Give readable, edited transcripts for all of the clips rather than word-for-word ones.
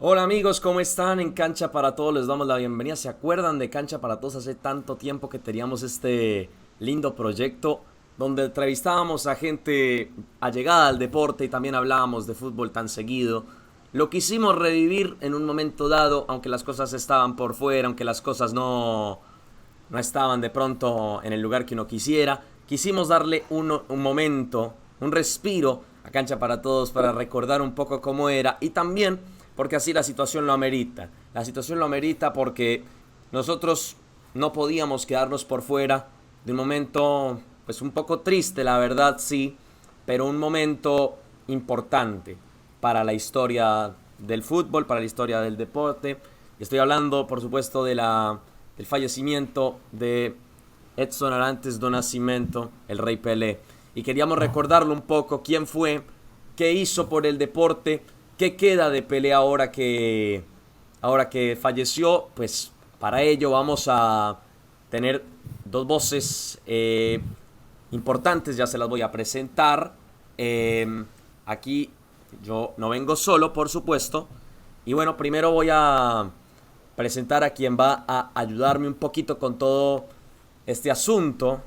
Hola amigos, ¿cómo están? En Cancha para Todos les damos la bienvenida. ¿Se acuerdan de Cancha para Todos? Hace tanto tiempo que teníamos este lindo proyecto donde entrevistábamos a gente allegada al deporte y también hablábamos de fútbol tan seguido. Lo quisimos revivir en un momento dado, aunque las cosas estaban por fuera, aunque las cosas no estaban de pronto en el lugar que uno quisiera. Quisimos darle un momento, un respiro a Cancha para Todos para recordar un poco cómo era y también porque así la situación lo amerita. La situación lo amerita porque nosotros no podíamos quedarnos por fuera de un momento pues un poco triste, la verdad sí, pero un momento importante para la historia del fútbol, para la historia del deporte. Estoy hablando, por supuesto, del fallecimiento de Edson Arantes do Nascimento, el Rey Pelé. Y queríamos recordarlo un poco, quién fue, qué hizo por el deporte, qué queda de Pelé ahora que falleció. Pues para ello vamos a tener dos voces importantes, ya se las voy a presentar. Aquí yo no vengo solo, por supuesto. Y bueno, primero voy a presentar a quien va a ayudarme un poquito con todo este asunto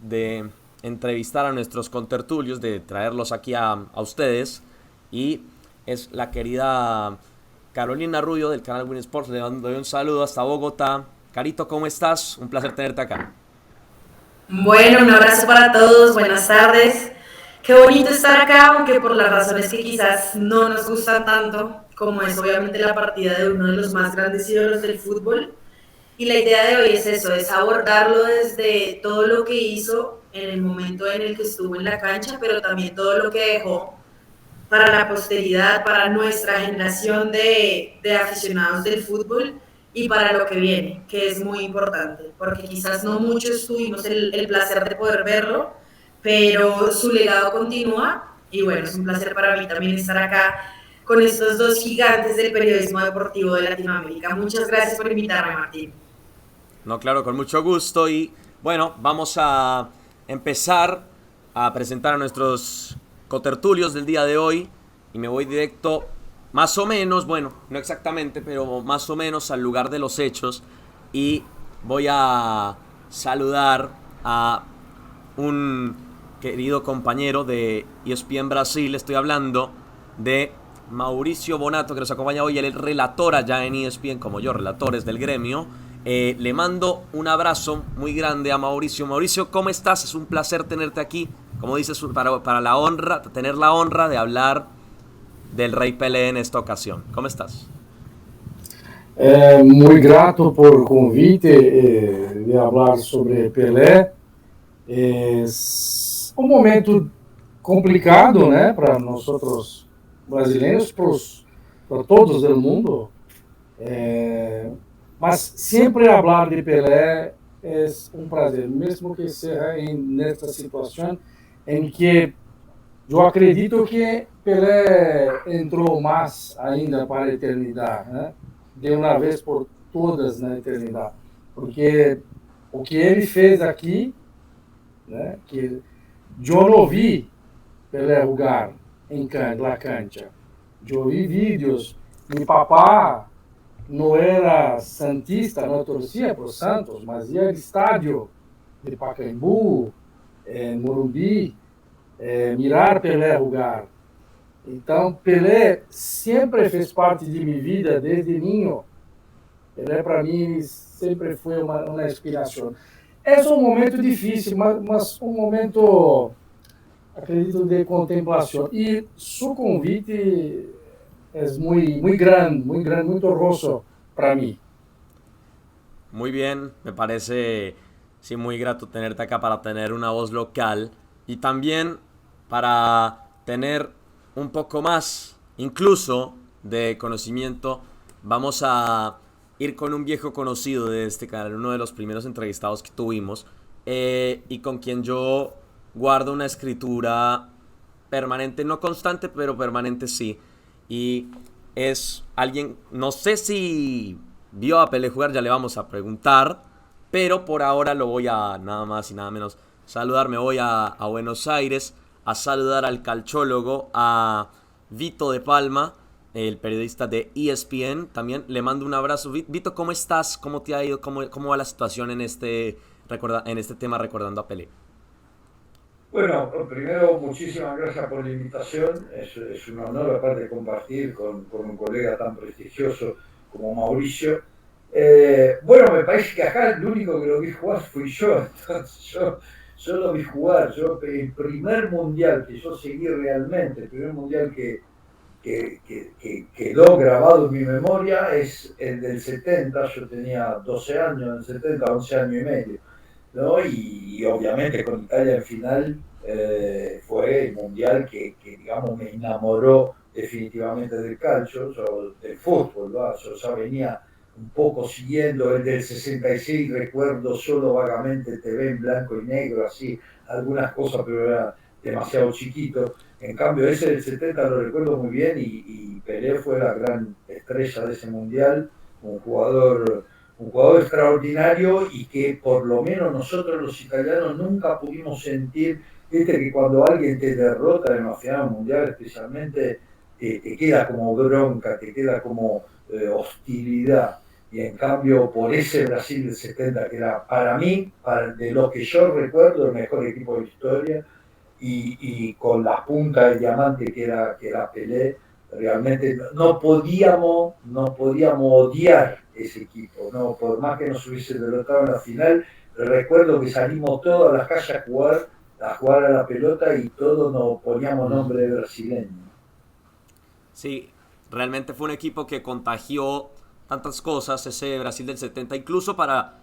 de entrevistar a nuestros contertulios, de traerlos aquí a ustedes. Y es la querida Carolina Rubio del canal Win Sports. Le doy un saludo hasta Bogotá. Carito, ¿cómo estás? Un placer tenerte acá. Bueno, un abrazo para todos, buenas tardes. Qué bonito estar acá, aunque por las razones que quizás no nos gustan tanto, como es obviamente la partida de uno de los más grandes ídolos del fútbol. Y la idea de hoy es eso, es abordarlo desde todo lo que hizo en el momento en el que estuvo en la cancha, pero también todo lo que dejó para la posteridad, para nuestra generación de aficionados del fútbol y para lo que viene, que es muy importante, porque quizás no muchos tuvimos el placer de poder verlo, pero su legado continúa y bueno, es un placer para mí también estar acá con estos dos gigantes del periodismo deportivo de Latinoamérica. Muchas gracias por invitarme, Martín. No, claro, con mucho gusto. Y bueno, vamos a empezar a presentar a nuestros cotertulios del día de hoy. Y me voy directo, más o menos, bueno, no exactamente, pero más o menos al lugar de los hechos. Y voy a saludar a un querido compañero de ESPN Brasil. Estoy hablando de Mauricio Bonato, que nos acompaña hoy. Él es relator allá en ESPN, como yo, relatores del gremio. Le mando un abrazo muy grande a Mauricio. Mauricio, ¿cómo estás? Es un placer tenerte aquí. Como dices, para la honra, tener la honra de hablar del Rey Pelé en esta ocasión. ¿Cómo estás? Muy grato por el convite de hablar sobre Pelé. Es un momento complicado, né, para nós brasileiros, para todos do mundo. Mas sempre falar de Pelé é um prazer, mesmo que seja nesta situação em que eu acredito que Pelé entrou mais ainda para a eternidade, né? De uma vez por todas na eternidade. Porque o que ele fez aqui, né? Que eu não vi Pelé jogar em la cancha. Eu vi vídeos. Meu papá não era santista, não torcia para o Santos, mas ia ao estádio de Pacaembu, Morumbi, mirar Pelé jogar. Então, Pelé sempre fez parte de minha vida desde ninho. Pelé, para mim, sempre foi uma inspiração. É um momento difícil, mas um momento, acredito, de contemplação. E seu convite é muito grande, muito honroso para mim. Muy bien, me parece sí muy grato tenerte acá para tener una voz local y también para tener un poco más incluso de conocimiento. Vamos a ir con un viejo conocido de este canal, uno de los primeros entrevistados que tuvimos, y con quien yo guardo una escritura permanente, no constante, pero permanente sí. Y es alguien, no sé si vio a Pelé jugar, ya le vamos a preguntar, pero por ahora lo voy a nada más y nada menos saludar. Me voy a Buenos Aires a saludar al calchólogo, a Vito de Palma. el periodista de ESPN. También le mando un abrazo. Vito, ¿cómo estás? ¿Cómo te ha ido? ¿Cómo va la situación en en este tema recordando a Pelé? Bueno, primero muchísimas gracias por la invitación. Es un honor aparte de compartir con un colega tan prestigioso como Mauricio. Bueno, me parece que acá el único que lo vi jugar fui yo. Entonces yo lo vi jugar. El primer mundial que yo seguí realmente, el primer mundial que quedó grabado en mi memoria es el del 70. Yo tenía 12 años en el 70, 11 años y medio, ¿no? Y obviamente con Italia en final fue el mundial digamos, me enamoró definitivamente del calcio, del fútbol, ¿no? Yo ya venía un poco siguiendo el del 66, recuerdo solo vagamente TV en blanco y negro, así, algunas cosas, pero era demasiado chiquito. En cambio, ese del 70 lo recuerdo muy bien y Pelé fue la gran estrella de ese mundial, un jugador extraordinario y que por lo menos nosotros los italianos nunca pudimos sentir, viste que cuando alguien te derrota en la final mundial especialmente, te queda como bronca, te queda como hostilidad. Y en cambio, por ese Brasil del 70, que era para mí, de lo que yo recuerdo, el mejor equipo de la historia, y con la punta de diamante que era Pelé, realmente no podíamos odiar ese equipo, ¿no? Por más que nos hubiese derrotado en la final, recuerdo que salimos todos a la calle a jugar a la pelota y todos nos poníamos nombre de brasileño. Sí, realmente fue un equipo que contagió tantas cosas, ese Brasil del 70, incluso para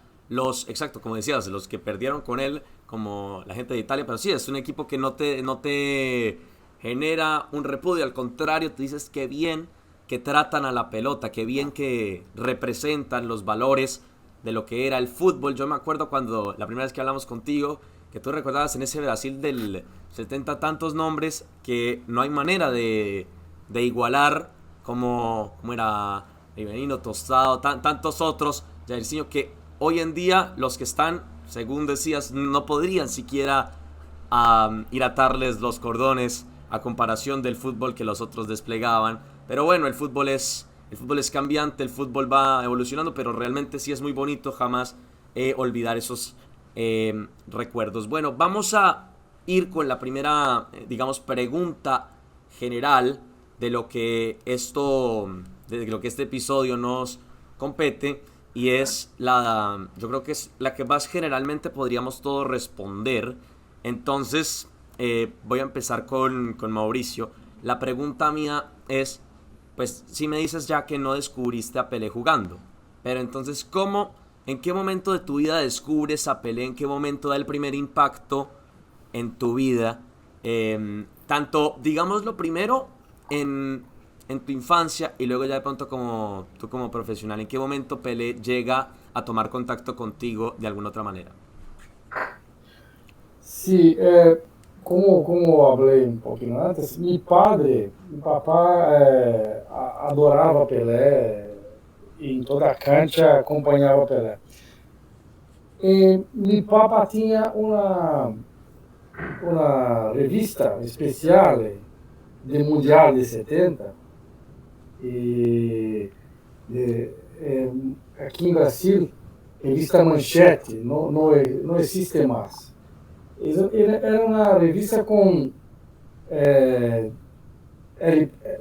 exacto, como decías, los que perdieron con él, como la gente de Italia, pero sí, es un equipo que no te genera un repudio, al contrario, te dices que bien que tratan a la pelota, que bien que representan los valores de lo que era el fútbol. Yo me acuerdo cuando la primera vez que hablamos contigo, que tú recordabas en ese Brasil del 70 tantos nombres que no hay manera de igualar como era Riverino, Tostado, tantos otros, Jairzinho, que hoy en día los que están, según decías, no podrían siquiera ir a atarles los cordones a comparación del fútbol que los otros desplegaban. Pero bueno, el fútbol es cambiante, el fútbol va evolucionando, pero realmente sí es muy bonito jamás olvidar esos recuerdos. Bueno, vamos a ir con la primera, digamos, pregunta general de lo que de lo que este episodio nos compete, y yo creo que es la que más generalmente podríamos todos responder. Entonces, voy a empezar con Mauricio. La pregunta mía es, pues si me dices ya que no descubriste a Pelé jugando, pero entonces, en qué momento de tu vida descubres a Pelé? ¿En qué momento da el primer impacto en tu vida? Tanto, digámoslo primero, en tu infancia y luego ya de pronto tú como profesional. ¿En qué momento Pelé llega a tomar contacto contigo de alguna otra manera? Sí, como hablé un poquito antes, mi papá adorava Pelé e em toda a cancha acompanhava Pelé. E mi papá tinha uma revista especial de Mundial de 70 e aqui em Brasil, revista Manchete, não existe mais. Era uma revista com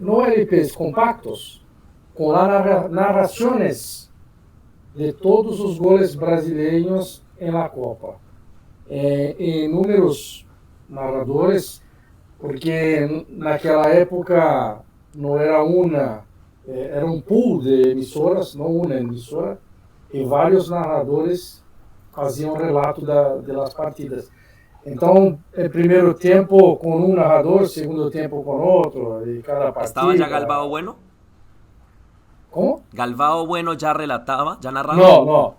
no LPs compactos, com narrações de todos os goles brasileiros em la Copa. Em números narradores, porque naquela época não era era um pool de emissoras, não uma emissora, e vários narradores faziam relato das partidas. Então, primeiro tempo com um narrador, segundo tempo com outro, e cada partida. ¿Estaba ya Galvao Bueno? ¿Cómo? ¿Galvao Bueno ya relataba, ya narraba? No.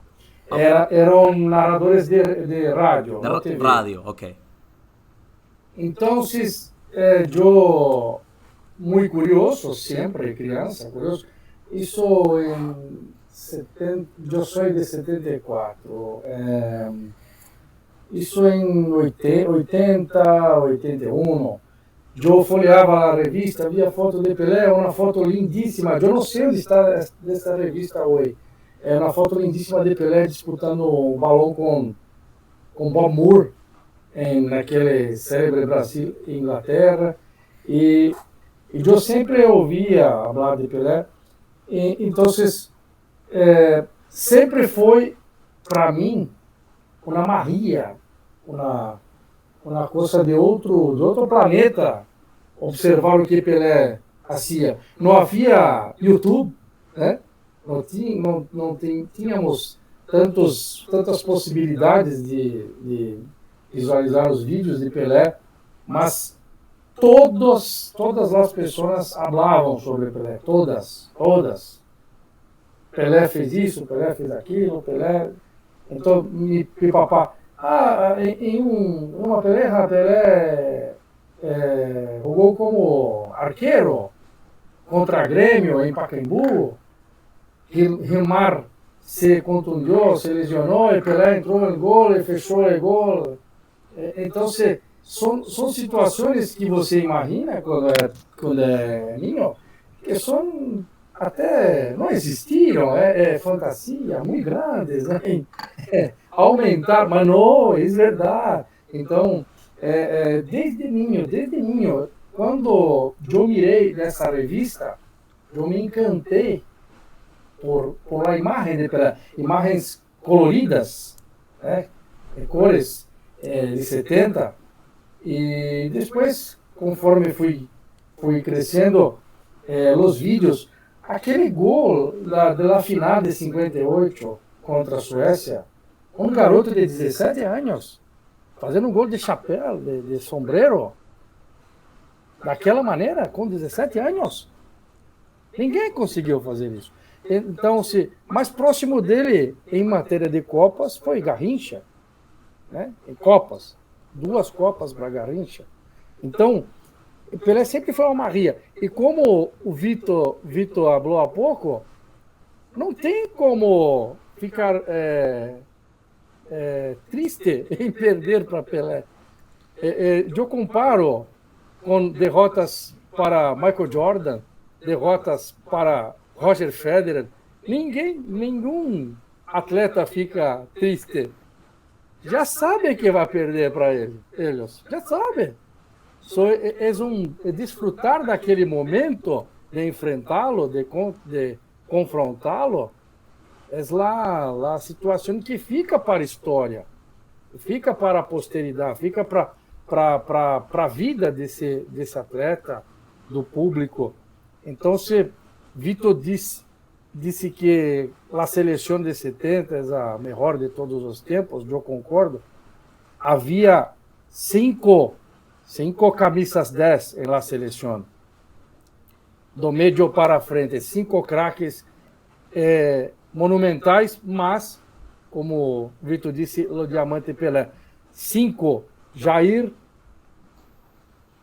Eram narradores de rádio, De no TV. radio, ok. Entonces, yo, muy curioso, siempre crianza, curioso, hizo yo soy de 74, hizo en 80, 81, eu folheava a revista, via foto de Pelé, uma foto lindíssima. Eu não sei onde está essa revista hoje. É uma foto lindíssima de Pelé disputando o balão com Bob Moore naquele célebre Brasil e Inglaterra. E eu sempre ouvia falar de Pelé. Então, sempre foi para mim uma magia, uma coisa de outro planeta observar o que Pelé fazia. Não havia YouTube, né? Não tínhamos tantas possibilidades de visualizar os vídeos de Pelé, mas todas as pessoas falavam sobre Pelé, todas. Pelé fez isso, Pelé fez aquilo, Pelé. Então, meu papá, em uma peleja, Pelé jogou como arqueiro contra Grêmio em Pacaembu. Gilmar se contundiu, se lesionou, e Pelé entrou no gol e fechou o gol. Então, são situações que você imagina quando é menino, que são até não existiram, é fantasia, muito grandes, né? Aumentar, mas não, é verdade. Então, desde ninho, quando eu mirei nessa revista, eu me encantei por a imagem de Pelé, imagens coloridas, né? Cores de 70, e depois, conforme fui crescendo, os vídeos, aquele gol da final de 58 contra a Suécia, um garoto de 17 anos, fazendo um gol de chapéu, de sombreiro, daquela maneira, com 17 anos. Ninguém conseguiu fazer isso. Então, mais próximo dele, em matéria de Copas, foi Garrincha, né? Em Copas. 2 Copas para Garrincha. Então, o Pelé sempre foi uma magia. E como o Vitor falou há pouco, não tem como ficar triste em perder para Pelé. Eu comparo com derrotas para Michael Jordan, derrotas para Roger Federer. Nenhum atleta fica triste. Já sabe que vai perder para eles. Já sabe. É desfrutar daquele momento de enfrentá-lo, de confrontá-lo. É a situação que fica para a história, fica para a posteridade, fica para a vida desse atleta, do público. Então, se Vitor disse que a seleção de 70 é a melhor de todos os tempos, eu concordo. Havia 5 camisas 10 em la seleção. Do meio para frente, 5 craques monumentais, mas, como Vitor disse, o Diamante Pelé. 5, Jair,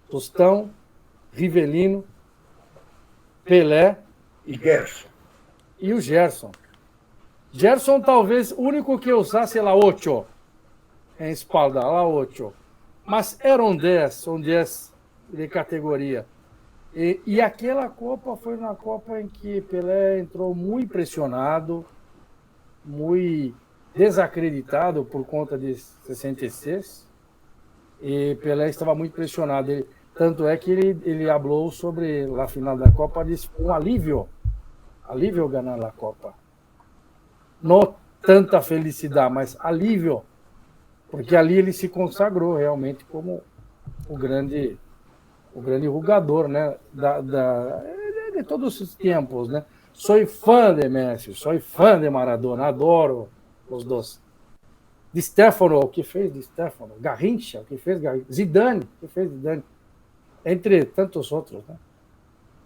Tostão, Rivelino, Pelé e Gerson. E o Gerson. Gerson talvez o único que usasse la 8 em espalda, la 8. Mas eram 10 de categoria. E aquela Copa foi uma Copa em que Pelé entrou muito pressionado, muito desacreditado por conta de 66. E Pelé estava muito pressionado. Tanto é que ele falou sobre a final da Copa, disse um alívio ganhar a Copa. Não tanta felicidade, mas alívio, porque ali ele se consagrou realmente como o grande jogador, né, de todos os tempos, né? Sou fã de Messi, sou fã de Maradona, adoro os dois. Di Stefano, o que fez Di Stefano? Garrincha, o que fez Garrincha? Zidane, o que fez Zidane? Entre tantos outros, né?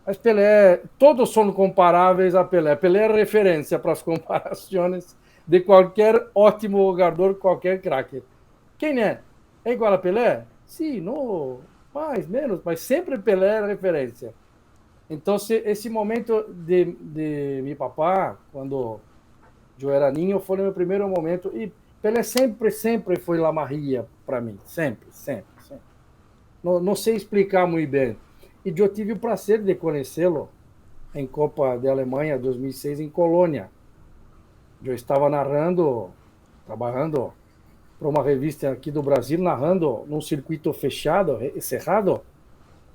Mas Pelé, todos são comparáveis a Pelé. Pelé é referência para as comparações de qualquer ótimo jogador, qualquer craque. Quem é? É igual a Pelé? Sim, não, mais, menos, mas sempre Pelé é referência. Então, esse momento de meu papá, quando eu era ninho, foi o meu primeiro momento. E Pelé sempre foi La Maria para mim. Sempre. não sei explicar muito bem. E eu tive o prazer de conhecê-lo em Copa de Alemanha 2006 em Colônia. Eu estava narrando, trabalhando para uma revista aqui do Brasil, narrando num circuito fechado, cerrado,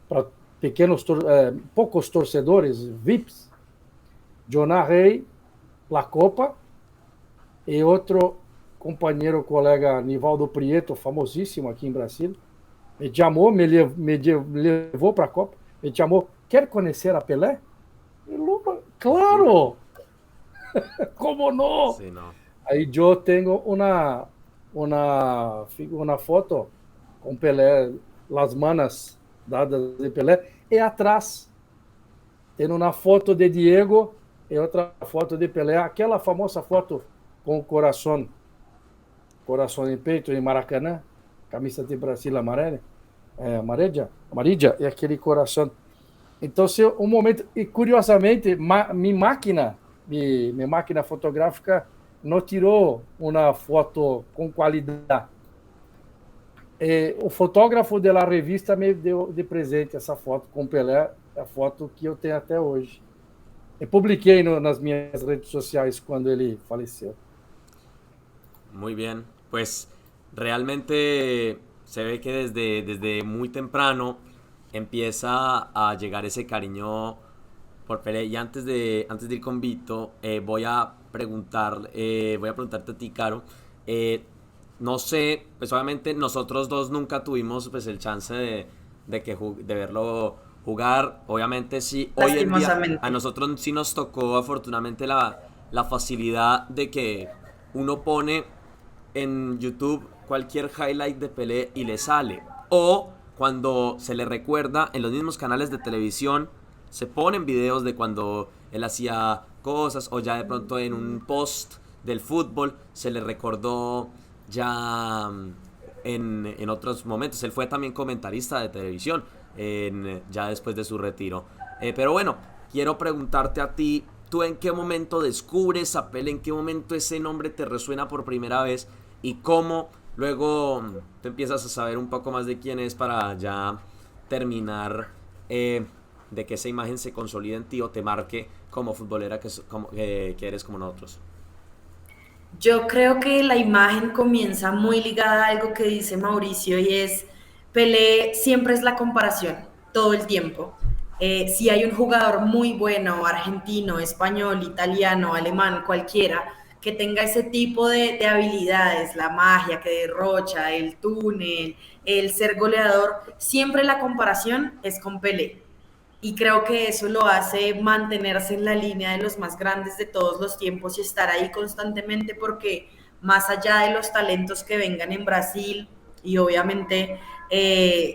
para poucos torcedores, VIPs. Eu narrei a Copa e outro companheiro, colega Nivaldo Prieto, famosíssimo aqui em Brasil, me chamou, me levou para a Copa, me chamou, quer conhecer a Pelé? Claro! Como não? Sí, no. Aí eu tenho uma foto com Pelé, as manas dadas de Pelé, e atrás tem uma foto de Diego e outra foto de Pelé, aquela famosa foto com o coração em peito em Maracanã, camisa de Brasil amarela, amarilla, e aquele coração. Então, um momento, e curiosamente, minha máquina fotográfica não tirou uma foto com qualidade. O fotógrafo da revista me deu de presente essa foto com Pelé, a foto que eu tenho até hoje. E publiquei nas minhas redes sociais quando ele faleceu. Muy bien, pues realmente se ve que desde muy temprano empieza a llegar ese cariño por Pelé. Y antes de ir con Vito, voy a preguntarte a ti, Caro. No sé, pues obviamente nosotros dos nunca tuvimos pues el chance de verlo jugar. Obviamente sí, hoy en día a Lastimosamente. nosotros sí nos tocó afortunadamente la facilidad de que uno pone en YouTube cualquier highlight de Pelé y le sale. O cuando se le recuerda en los mismos canales de televisión, se ponen videos de cuando él hacía cosas, o ya de pronto en un post del fútbol se le recordó ya en otros momentos. Él fue también comentarista de televisión ya después de su retiro. Pero bueno, quiero preguntarte a ti, ¿tú en qué momento descubres a Pelé? ¿En qué momento ese nombre te resuena por primera vez? ¿Y cómo luego tú empiezas a saber un poco más de quién es para ya terminar de que esa imagen se consolide en ti o te marque como futbolera que eres como nosotros? Yo creo que la imagen comienza muy ligada a algo que dice Mauricio y es, Pelé siempre es la comparación, todo el tiempo. Si hay un jugador muy bueno, argentino, español, italiano, alemán, cualquiera, que tenga ese tipo de habilidades, la magia que derrocha, el túnel, el ser goleador, siempre la comparación es con Pelé. Y creo que eso lo hace mantenerse en la línea de los más grandes de todos los tiempos y estar ahí constantemente porque más allá de los talentos que vengan en Brasil y obviamente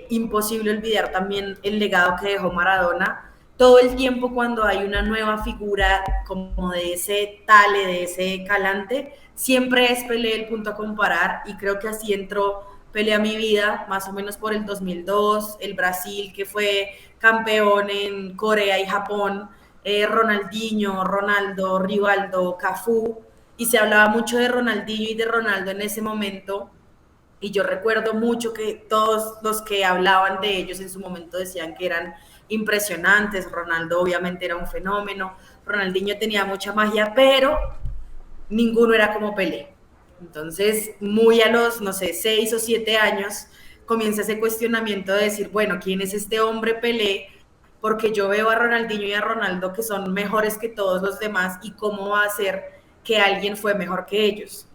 imposible olvidar también el legado que dejó Maradona, todo el tiempo cuando hay una nueva figura como de ese tale, de ese calante, siempre es Pelé el punto a comparar y creo que así entró Pelé a mi vida, más o menos por el 2002, el Brasil que fue campeón en Corea y Japón, Ronaldinho, Ronaldo, Rivaldo, Cafú, y se hablaba mucho de Ronaldinho y de Ronaldo en ese momento, y yo recuerdo mucho que todos los que hablaban de ellos en su momento decían que eran impresionantes, Ronaldo obviamente era un fenómeno, Ronaldinho tenía mucha magia, pero ninguno era como Pelé. Entonces, muy a los, no sé, 6 o 7 años, comienza ese cuestionamiento de decir, bueno, ¿quién es este hombre Pelé? Porque yo veo a Ronaldinho y a Ronaldo que son mejores que todos los demás y cómo va a ser que alguien fue mejor que ellos.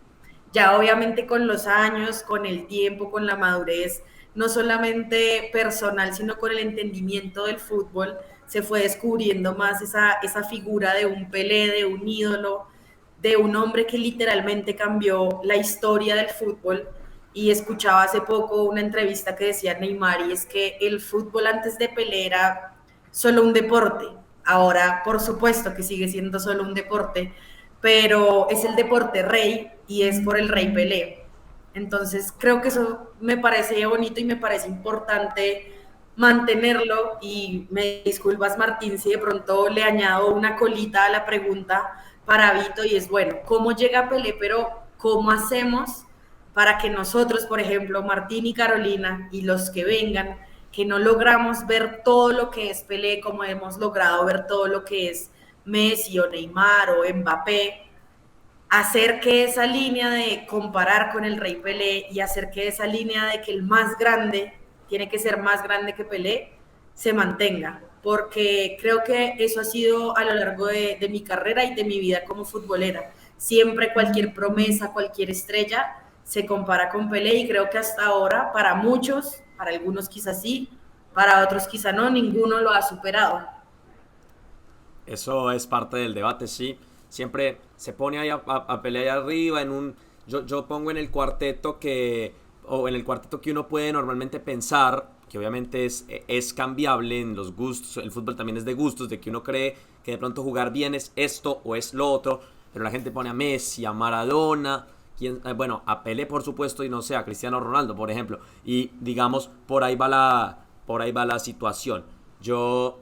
Ya obviamente con los años, con el tiempo, con la madurez, no solamente personal, sino con el entendimiento del fútbol, se fue descubriendo más esa figura de un Pelé, de un ídolo, de un hombre que literalmente cambió la historia del fútbol. Y escuchaba hace poco una entrevista que decía Neymar, y es que el fútbol antes de Pelé era solo un deporte. Ahora, por supuesto que sigue siendo solo un deporte, pero es el deporte rey y es por el rey Pelé. Entonces, creo que eso me parece bonito y me parece importante mantenerlo. Y me disculpas, Martín, si de pronto le añado una colita a la pregunta para Vito, y es, bueno, ¿cómo llega Pelé? Pero ¿cómo hacemos para que nosotros, por ejemplo, Martín y Carolina y los que vengan, que no logramos ver todo lo que es Pelé como hemos logrado ver todo lo que es Messi o Neymar o Mbappé, hacer que esa línea de comparar con el Rey Pelé y hacer que esa línea de que el más grande tiene que ser más grande que Pelé se mantenga, porque creo que eso ha sido a lo largo de mi carrera y de mi vida como futbolera. Siempre cualquier promesa, cualquier estrella se compara con Pelé y creo que hasta ahora para muchos, para algunos quizás sí, para otros quizás no, ninguno lo ha superado. Eso es parte del debate, sí. Siempre se pone ahí a pelear ahí arriba en un... Yo pongo en el cuarteto que... O en el cuarteto que uno puede normalmente pensar, que obviamente es cambiable en los gustos, el fútbol también es de gustos, de que uno cree que de pronto jugar bien es esto o es lo otro, pero la gente pone a Messi, a Maradona, bueno, a Pelé por supuesto y no sé, a Cristiano Ronaldo por ejemplo, y digamos, por ahí va la situación. Yo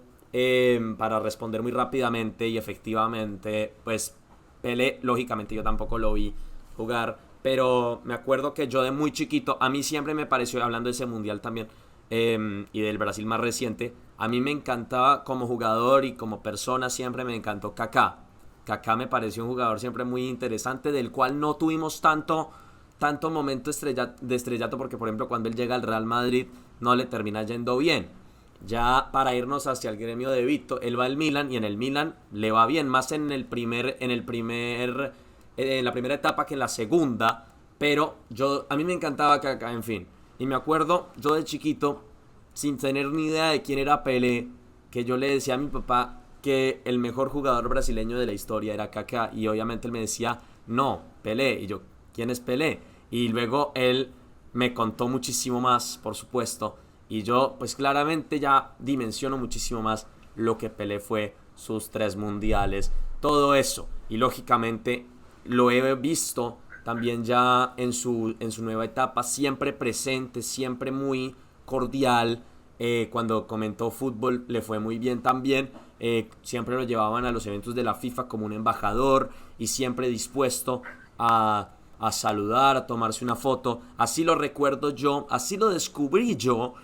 para responder muy rápidamente y efectivamente, pues Pelé, lógicamente yo tampoco lo vi jugar, pero me acuerdo que yo de muy chiquito, a mí siempre me pareció, hablando de ese mundial también, y del Brasil más reciente, a mí me encantaba como jugador y como persona, siempre me encantó Kaká. Kaká me pareció un jugador siempre muy interesante, del cual no tuvimos tanto momento de estrellato, porque por ejemplo cuando él llega al Real Madrid no le termina yendo bien. Ya para irnos hacia el gremio de Vito, él va al Milan y en el Milan le va bien, más en la primera etapa que en la segunda, pero a mí me encantaba Kaká, en fin. Y me acuerdo, yo de chiquito, sin tener ni idea de quién era Pelé, que yo le decía a mi papá que el mejor jugador brasileño de la historia era Kaká, y obviamente él me decía, no, Pelé, y yo, ¿quién es Pelé? Y luego él me contó muchísimo más, por supuesto, y yo pues claramente ya dimensiono muchísimo más lo que Pelé fue, sus 3 mundiales, todo eso. Y lógicamente lo he visto también ya en su nueva etapa, siempre presente, siempre muy cordial. Cuando comentó fútbol le fue muy bien también. Siempre lo llevaban a los eventos de la FIFA como un embajador y siempre dispuesto a saludar, a tomarse una foto. Así lo recuerdo yo, así lo descubrí yo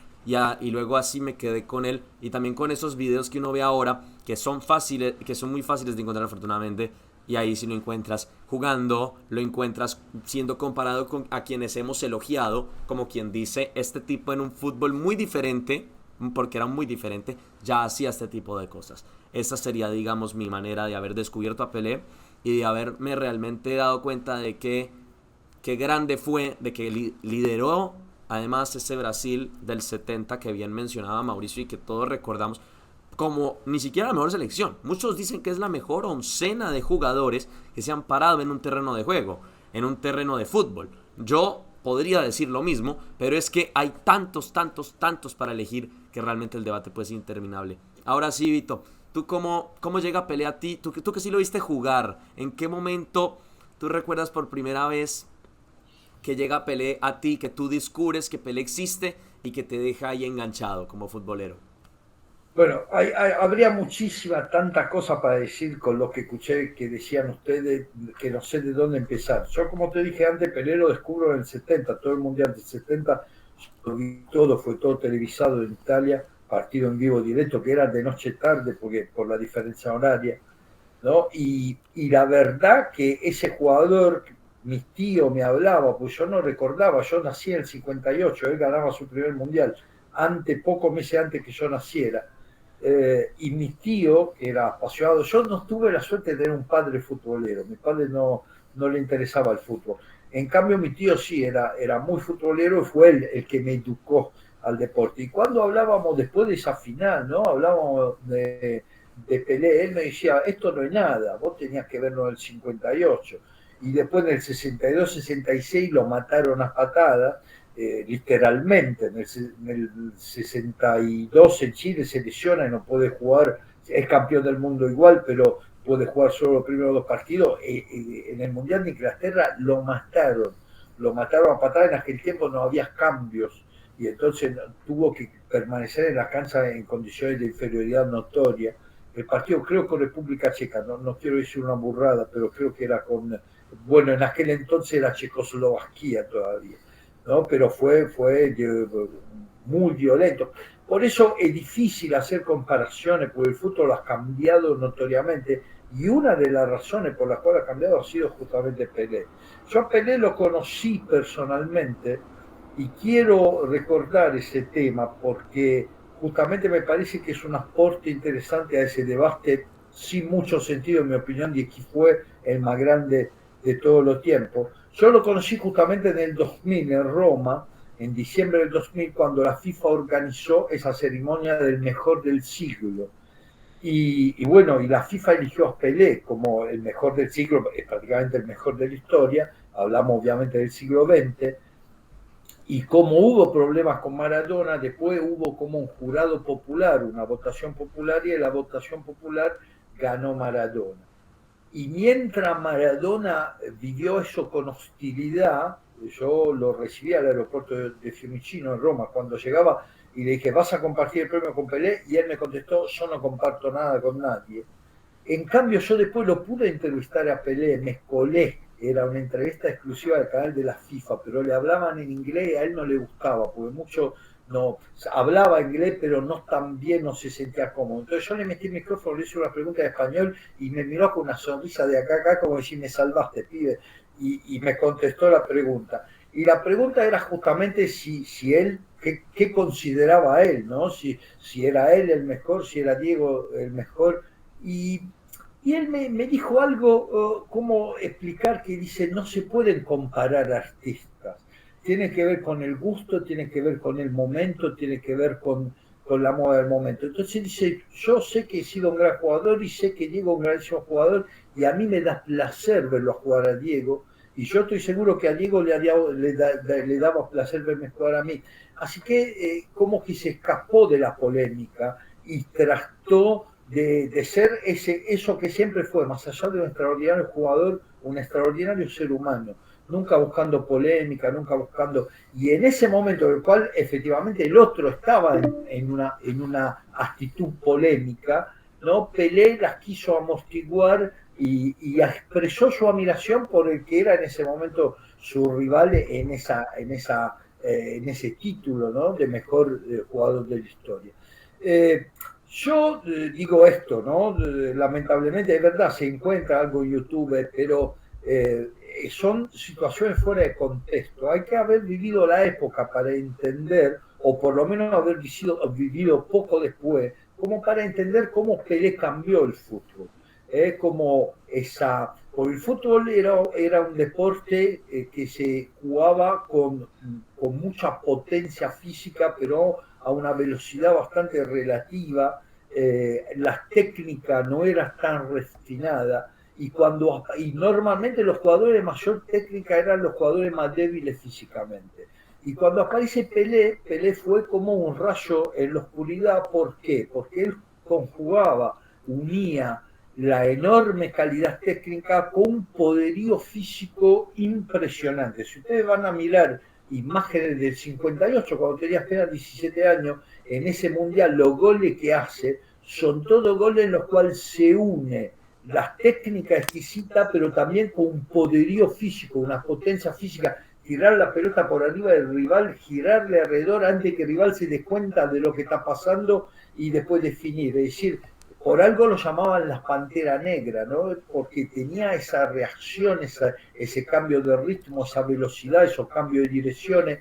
y luego así me quedé con él y también con esos videos que uno ve ahora que son fáciles, que son muy fáciles de encontrar afortunadamente, y ahí si lo encuentras jugando, lo encuentras siendo comparado con a quienes hemos elogiado, como quien dice, este tipo en un fútbol muy diferente, porque era muy diferente, ya hacía este tipo de cosas. Esa sería, digamos, mi manera de haber descubierto a Pelé y de haberme realmente dado cuenta de qué grande fue, de que lideró además ese Brasil del 70 que bien mencionaba Mauricio y que todos recordamos como ni siquiera la mejor selección. Muchos dicen que es la mejor oncena de jugadores que se han parado en un terreno de juego, en un terreno de fútbol. Yo podría decir lo mismo, pero es que hay tantos para elegir que realmente el debate puede ser interminable. Ahora sí, Vito, ¿tú cómo llega Pelé a ti? ¿Tú que sí lo viste jugar? ¿En qué momento tú recuerdas por primera vez que llega Pelé a ti, que tú descubres que Pelé existe y que te deja ahí enganchado como futbolero? Bueno, habría muchísima, tanta cosa para decir con lo que escuché que decían ustedes, que no sé de dónde empezar. Yo, como te dije antes, Pelé lo descubro en el 70, todo el Mundial del 70, lo vi todo, fue todo televisado en Italia, partido en vivo directo, que era de noche tarde, porque por la diferencia horaria, ¿no? Y la verdad que ese jugador, mis tíos me hablaba, pues yo no recordaba, yo nací en el 58, él ganaba su primer Mundial, pocos meses antes que yo naciera. Y mi tío, que era apasionado, yo no tuve la suerte de tener un padre futbolero, mi padre no le interesaba el fútbol. En cambio, mi tío sí, era muy futbolero y fue él el que me educó al deporte. Y cuando hablábamos después de esa final, ¿no? Hablábamos de Pelé, él me decía, esto no es nada, vos tenías que verlo en el 58. Y después en el 62-66 lo mataron a patadas. Literalmente, en el 62 en Chile se lesiona y no puede jugar, es campeón del mundo igual, pero puede jugar solo los primeros 2 partidos. En el Mundial de Inglaterra lo mataron a patadas, en aquel tiempo no había cambios y entonces tuvo que permanecer en la cancha en condiciones de inferioridad notoria. El partido creo con República Checa, no quiero decir una burrada, pero creo que era bueno, en aquel entonces era Checoslovaquia todavía, ¿no? Pero fue muy violento. Por eso es difícil hacer comparaciones, porque el fútbol ha cambiado notoriamente, y una de las razones por las cuales ha cambiado ha sido justamente Pelé. Yo a Pelé lo conocí personalmente y quiero recordar ese tema porque justamente me parece que es un aporte interesante a ese debate sin mucho sentido, en mi opinión, de quién fue el más grande de todos los tiempos. Yo lo conocí justamente en el 2000 en Roma, en diciembre del 2000, cuando la FIFA organizó esa ceremonia del mejor del siglo. Y bueno, y la FIFA eligió a Pelé como el mejor del siglo, prácticamente el mejor de la historia, hablamos obviamente del siglo XX, y como hubo problemas con Maradona, después hubo como un jurado popular, una votación popular, y en la votación popular ganó Maradona. Y mientras Maradona vivió eso con hostilidad, yo lo recibí al aeropuerto de Fiumicino en Roma cuando llegaba y le dije, ¿vas a compartir el premio con Pelé? Y él me contestó, yo no comparto nada con nadie. En cambio, yo después lo pude entrevistar a Pelé, me colé, era una entrevista exclusiva del canal de la FIFA, pero le hablaban en inglés y a él no le gustaba, porque mucho no hablaba inglés, pero no tan bien, no se sentía cómodo. Entonces yo le metí el micrófono, le hice una pregunta en español y me miró con una sonrisa de acá a acá, como decir, me salvaste, pibe, y me contestó la pregunta. Y la pregunta era justamente si él, qué consideraba él, ¿no? Si era él el mejor, si era Diego el mejor. Y y él me dijo algo, cómo explicar que dice, no se pueden comparar artistas. Tiene que ver con el gusto, tiene que ver con el momento, tiene que ver con la moda del momento. Entonces dice, yo sé que he sido un gran jugador y sé que Diego es un grandísimo jugador y a mí me da placer verlo jugar a Diego. Y yo estoy seguro que a Diego le daba placer verme jugar a mí. Así que como que se escapó de la polémica y trató de ser eso que siempre fue, más allá de un extraordinario jugador, un extraordinario ser humano, nunca buscando polémica, nunca buscando. Y en ese momento, en el cual efectivamente el otro estaba en una actitud polémica, ¿no? Pelé las quiso amortiguar y expresó su admiración por el que era en ese momento su rival en ese título, ¿no? De mejor jugador de la historia. Yo digo esto, ¿no? Lamentablemente, es verdad, se encuentra algo en YouTube, pero son situaciones fuera de contexto. Hay que haber vivido la época para entender, o por lo menos haber vivido poco después, como para entender cómo Pelé cambió el fútbol. Como porque el fútbol era un deporte que se jugaba con mucha potencia física, pero a una velocidad bastante relativa, la técnica no era tan refinada y normalmente los jugadores de mayor técnica eran los jugadores más débiles físicamente. Y cuando aparece Pelé, Pelé fue como un rayo en la oscuridad. ¿Por qué? Porque él conjugaba, unía la enorme calidad técnica con un poderío físico impresionante. Si ustedes van a mirar imágenes del 58, cuando tenía apenas 17 años, en ese mundial, los goles que hace son todos goles en los cuales se une la técnica exquisita, pero también con un poderío físico, una potencia física, tirar la pelota por arriba del rival, girarle alrededor antes que el rival se dé cuenta de lo que está pasando y después definir. Es decir, por algo lo llamaban las Pantera Negra, ¿no? Porque tenía esa reacción, ese cambio de ritmo, esa velocidad, esos cambios de direcciones,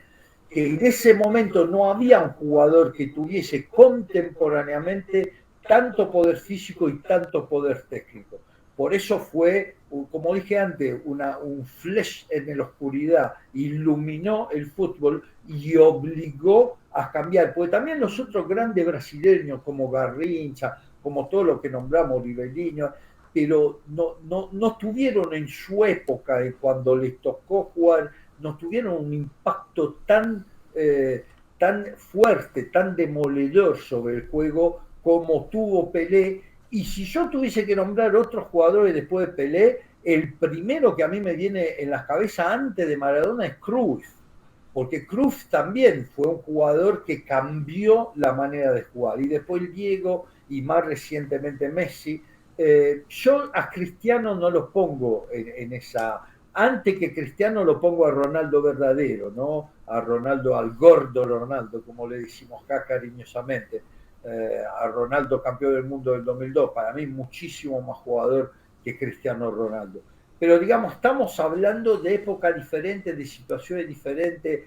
que en ese momento no había un jugador que tuviese contemporáneamente tanto poder físico y tanto poder técnico. Por eso fue, como dije antes, un flash en la oscuridad, iluminó el fútbol y obligó a cambiar. Porque también los otros grandes brasileños, como Garrincha, como todo lo que nombramos, Ribeirinho, pero no tuvieron en su época, cuando les tocó jugar, no tuvieron un impacto tan fuerte, tan demoledor sobre el juego como tuvo Pelé. Y si yo tuviese que nombrar otros jugadores después de Pelé, el primero que a mí me viene en la cabeza antes de Maradona es Cruyff, porque Cruyff también fue un jugador que cambió la manera de jugar. Y después Diego y más recientemente Messi. Yo a Cristiano no lo pongo en esa. Antes que Cristiano lo pongo a Ronaldo verdadero, ¿no? a Ronaldo, al gordo Ronaldo, como le decimos acá cariñosamente, a Ronaldo campeón del mundo del 2002, para mí muchísimo más jugador que Cristiano Ronaldo. Pero digamos, estamos hablando de épocas diferentes, de situaciones diferentes.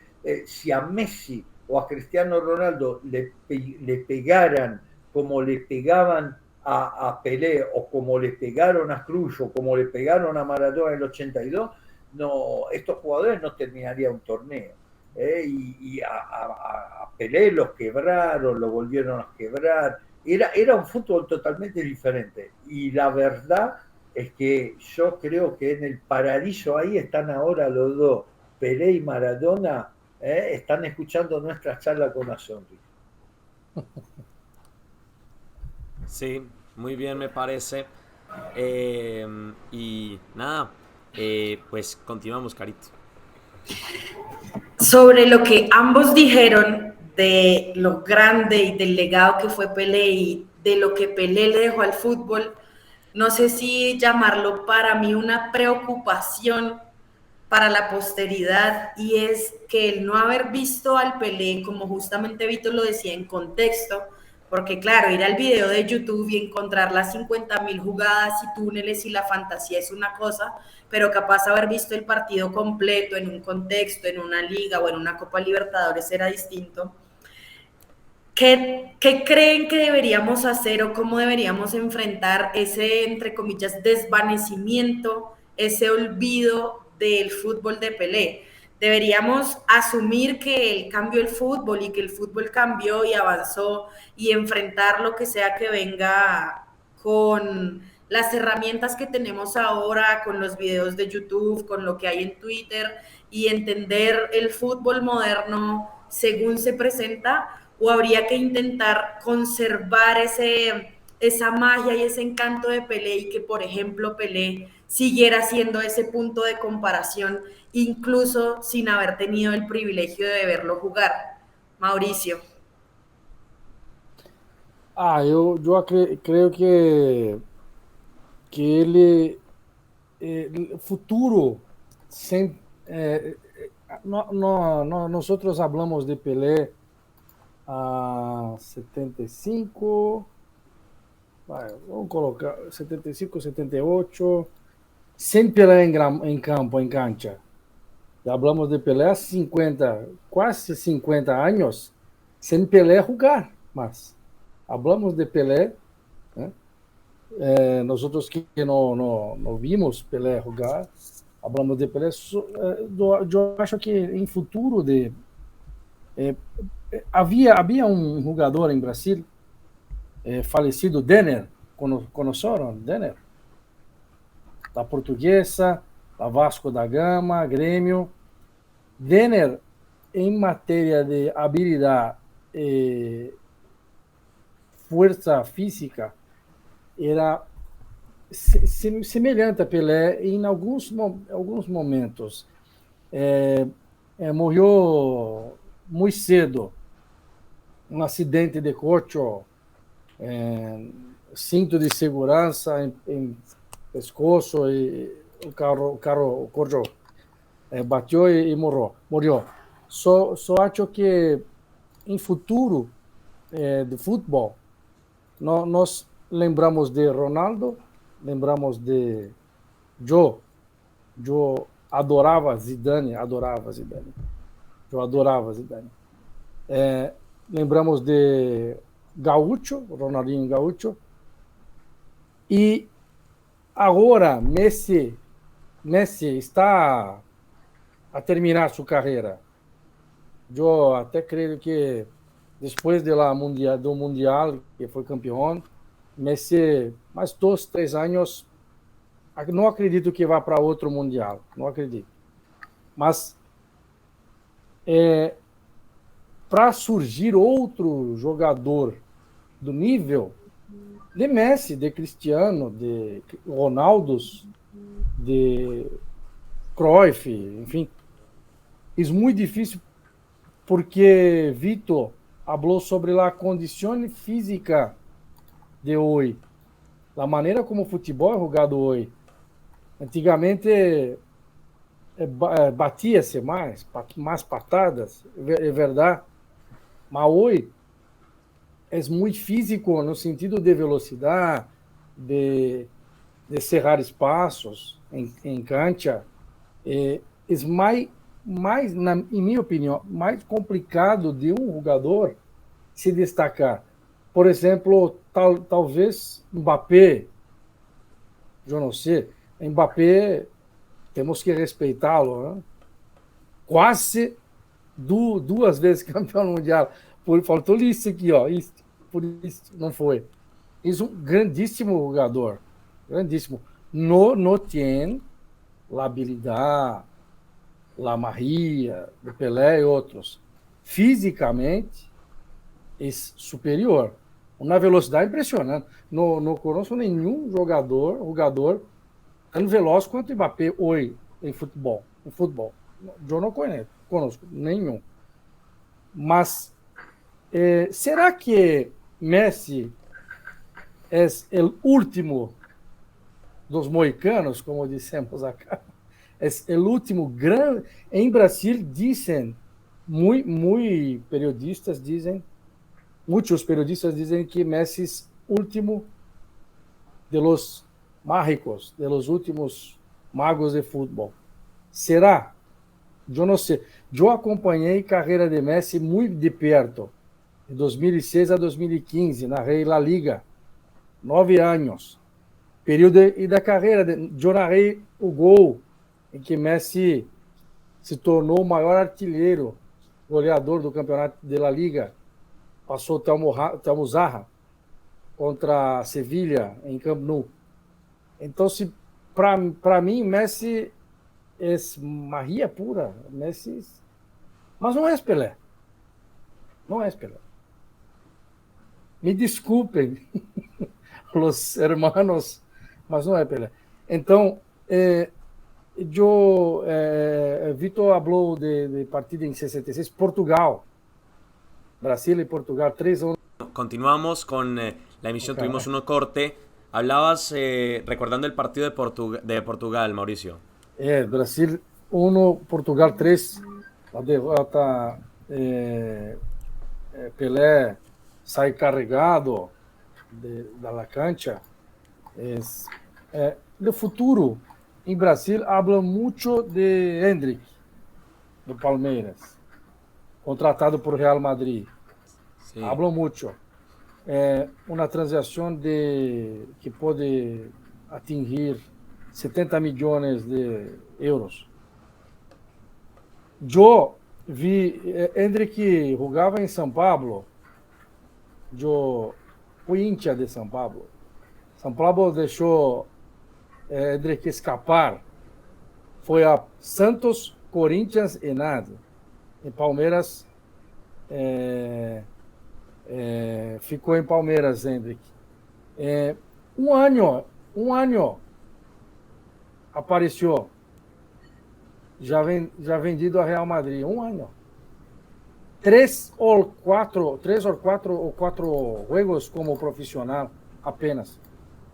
Si a Messi o a Cristiano Ronaldo le pegaran como le pegaban a Pelé, o como le pegaron a Cruz, o como le pegaron a Maradona en el 82, no, estos jugadores no terminarían un torneo. Y a Pelé los quebraron, lo volvieron a quebrar. Era un fútbol totalmente diferente. Y la verdad es que yo creo que en el paraíso ahí están ahora los dos, Pelé y Maradona, están escuchando nuestra charla con la sonrisa. Sí, muy bien me parece. Y nada, pues continuamos, Carito. Sobre lo que ambos dijeron de lo grande y del legado que fue Pelé y de lo que Pelé le dejó al fútbol, no sé si llamarlo para mí una preocupación para la posteridad, y es que el no haber visto al Pelé, como justamente Vito lo decía, en contexto, porque claro, ir al video de YouTube y encontrar las 50.000 jugadas y túneles y la fantasía es una cosa, pero capaz haber visto el partido completo en un contexto, en una liga o en una Copa Libertadores era distinto. ¿Qué creen que deberíamos hacer o cómo deberíamos enfrentar ese, entre comillas, desvanecimiento, ese olvido del fútbol de Pelé? Deberíamos asumir que él cambió el fútbol y que el fútbol cambió y avanzó, y enfrentar lo que sea que venga con las herramientas que tenemos ahora, con los videos de YouTube, con lo que hay en Twitter, y entender el fútbol moderno según se presenta, o habría que intentar conservar esa magia y ese encanto de Pelé, y que, por ejemplo, Pelé siguiera siendo ese punto de comparación, incluso sin haber tenido el privilegio de verlo jugar? Mauricio. Eu creio que ele, futuro, sem, nós hablamos de Pelé a 75, vamos colocar 75, 78, sem Pelé em campo, em cancha. Já hablamos de Pelé há 50, quase 50 anos, sem Pelé jogar, mas hablamos de Pelé, né? Nós outros que não vimos Pelé jogar, hablamos de Pelé. Eu acho que em futuro havia um jogador em Brasil, falecido, Denner, conheceram Denner? Da Portuguesa, da Vasco da Gama, Grêmio. Denner, em matéria de habilidade e força física, era semelhante a Pelé em alguns momentos. Morreu muito cedo, um acidente de coche, cinto de segurança em pescoço, e o carro bateu e morreu. Só acho que em futuro de futebol nós lembramos de Ronaldo, lembramos de Joe. Eu adorava Zidane. Eu adorava Zidane. Lembramos de Gaúcho, Ronaldinho Gaúcho. E agora Messi está a terminar sua carreira. Eu até creio que depois do Mundial, que foi campeão, Messi, mais 2, 3 anos, não acredito que vá para outro Mundial, não acredito. Mas para surgir outro jogador do nível de Messi, de Cristiano, de Ronaldo, de Cruyff, enfim, é muito difícil, porque Vitor falou sobre a condição física de hoje, a maneira como o futebol é jogado hoje. Antigamente batia-se mais patadas, é verdade. Mas hoje é muito físico no sentido de velocidade, de cerrar espaços em cancha. É mais em minha opinião, mais complicado de um jogador se destacar. Por exemplo, talvez Mbappé, eu não sei, Mbappé, temos que respeitá-lo, né? Quase duas vezes campeão mundial. Faltou isso aqui, ó. Isso, por isso não foi. É um grandíssimo jogador. Grandíssimo. No tem a habilidade, a Maria, do Pelé e outros. Fisicamente, é superior. Uma velocidade impressionante. Não conheço nenhum jogador tão veloz quanto o Mbappé hoje em futebol. Eu não conheço nenhum. Mas será que Messi é o último dos moicanos, como dissemos acá? É o último grande. Em Brasil dizem, muitos periodistas dizem que Messi é o último de los mágicos, de los últimos magos de futebol. Será? Eu não sei. Eu acompanhei a carreira de Messi muito de perto, de 2006 a 2015, narrei La Liga, 9 anos. Período da carreira, eu narrei o gol em que Messi se tornou o maior artilheiro, goleador do campeonato de La Liga. Passou o Telmo Zarra contra a Sevilha, em Camp Nou. Então, para mim, Messi é magia pura. Messi, mas não é Pelé. Não é Pelé. Me desculpem, os hermanos, mas não é Pelé. Então, Vitor falou de partida em 66, Portugal. Brasil y Portugal, 3-1. Continuamos con la emisión, okay. Tuvimos un corte. Hablabas recordando el partido de Portugal, Mauricio. Brasil 1, Portugal 3. La derrota, Pelé sai carregado da la cancha. De futuro, em Brasil, habla muito de Hendrick, do Palmeiras, contratado por Real Madrid. Sí. Hablo mucho. Uma transação que pode atingir 70 milhões de euros. Eu vi Hendrick jogava em São Paulo. Eu fui hincha de São Paulo. São Paulo deixou Hendrick escapar. Foi a Santos, Corinthians e nada. Em Palmeiras, ficou em Palmeiras, Hendrick. Um ano apareceu, já vendido a Real Madrid. Um ano. 3 ou 4 jogos como profissional apenas.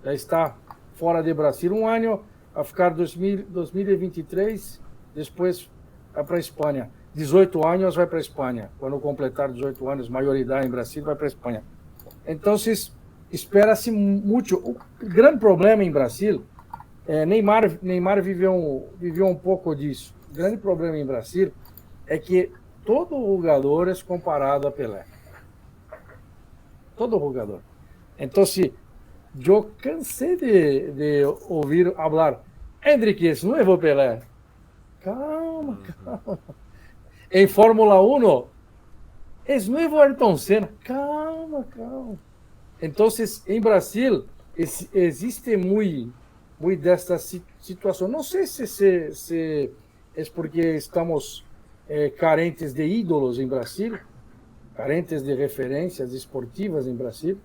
Já está fora de Brasil. Um ano a ficar 2023, depois vai para a Espanha. 18 anos vai para a Espanha. Quando completar 18 anos, maioridade em Brasil, vai para a Espanha. Então, espera-se muito. O grande problema em Brasil, Neymar viveu um pouco disso. O grande problema em Brasil é que todo jogador é comparado a Pelé. Todo jogador. Então, eu cansei de ouvir falar, Hendrick, esse não é o Pelé. Calma. Em Fórmula 1, é novo Ayrton Senna. Calma. Então, em Brasil, existe muito desta situação. Não sei se é porque estamos carentes de ídolos em Brasil, carentes de referências esportivas em Brasil.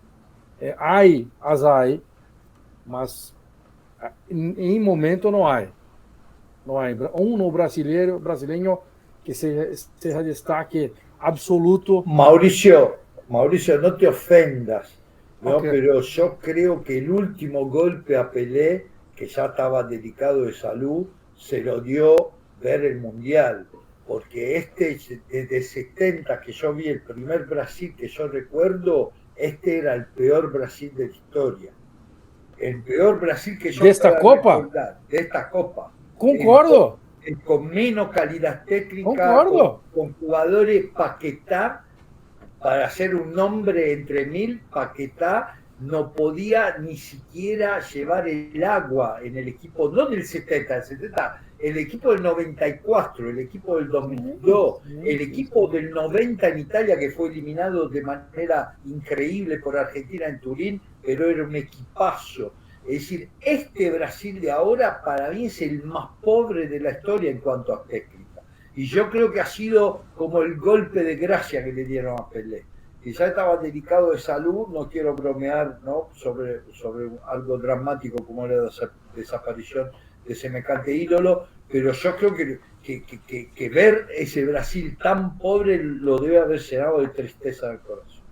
Mas em momento não há. Não há. No brasileiro que seja destaque absoluto. Mauricio, no te ofendas, ¿no? Okay. Pero yo creo que el último golpe a Pelé, que ya estaba delicado de salud, se lo dio ver el Mundial, porque desde 70 que yo vi el primer Brasil que yo recuerdo, era el peor Brasil de la historia. El peor Brasil que yo ¿De esta Copa? recordar, de esta Copa. Concordo. Con menos calidad técnica, Concordo. con jugadores Paquetá, para hacer un nombre entre mil, Paquetá no podía ni siquiera llevar el agua en el equipo, no del 70, el equipo del 94, el equipo del 2002, el equipo del 90 en Italia, que fue eliminado de manera increíble por Argentina en Turín, pero era un equipazo. Es decir, este Brasil de ahora para mí es el más pobre de la historia en cuanto a técnica. Y yo creo que ha sido como el golpe de gracia que le dieron a Pelé. Quizá estaba delicado de salud, no quiero bromear, ¿no?, sobre algo dramático como era la desaparición de semejante ídolo, pero yo creo que ver ese Brasil tan pobre lo debe haber llenado de tristeza del corazón.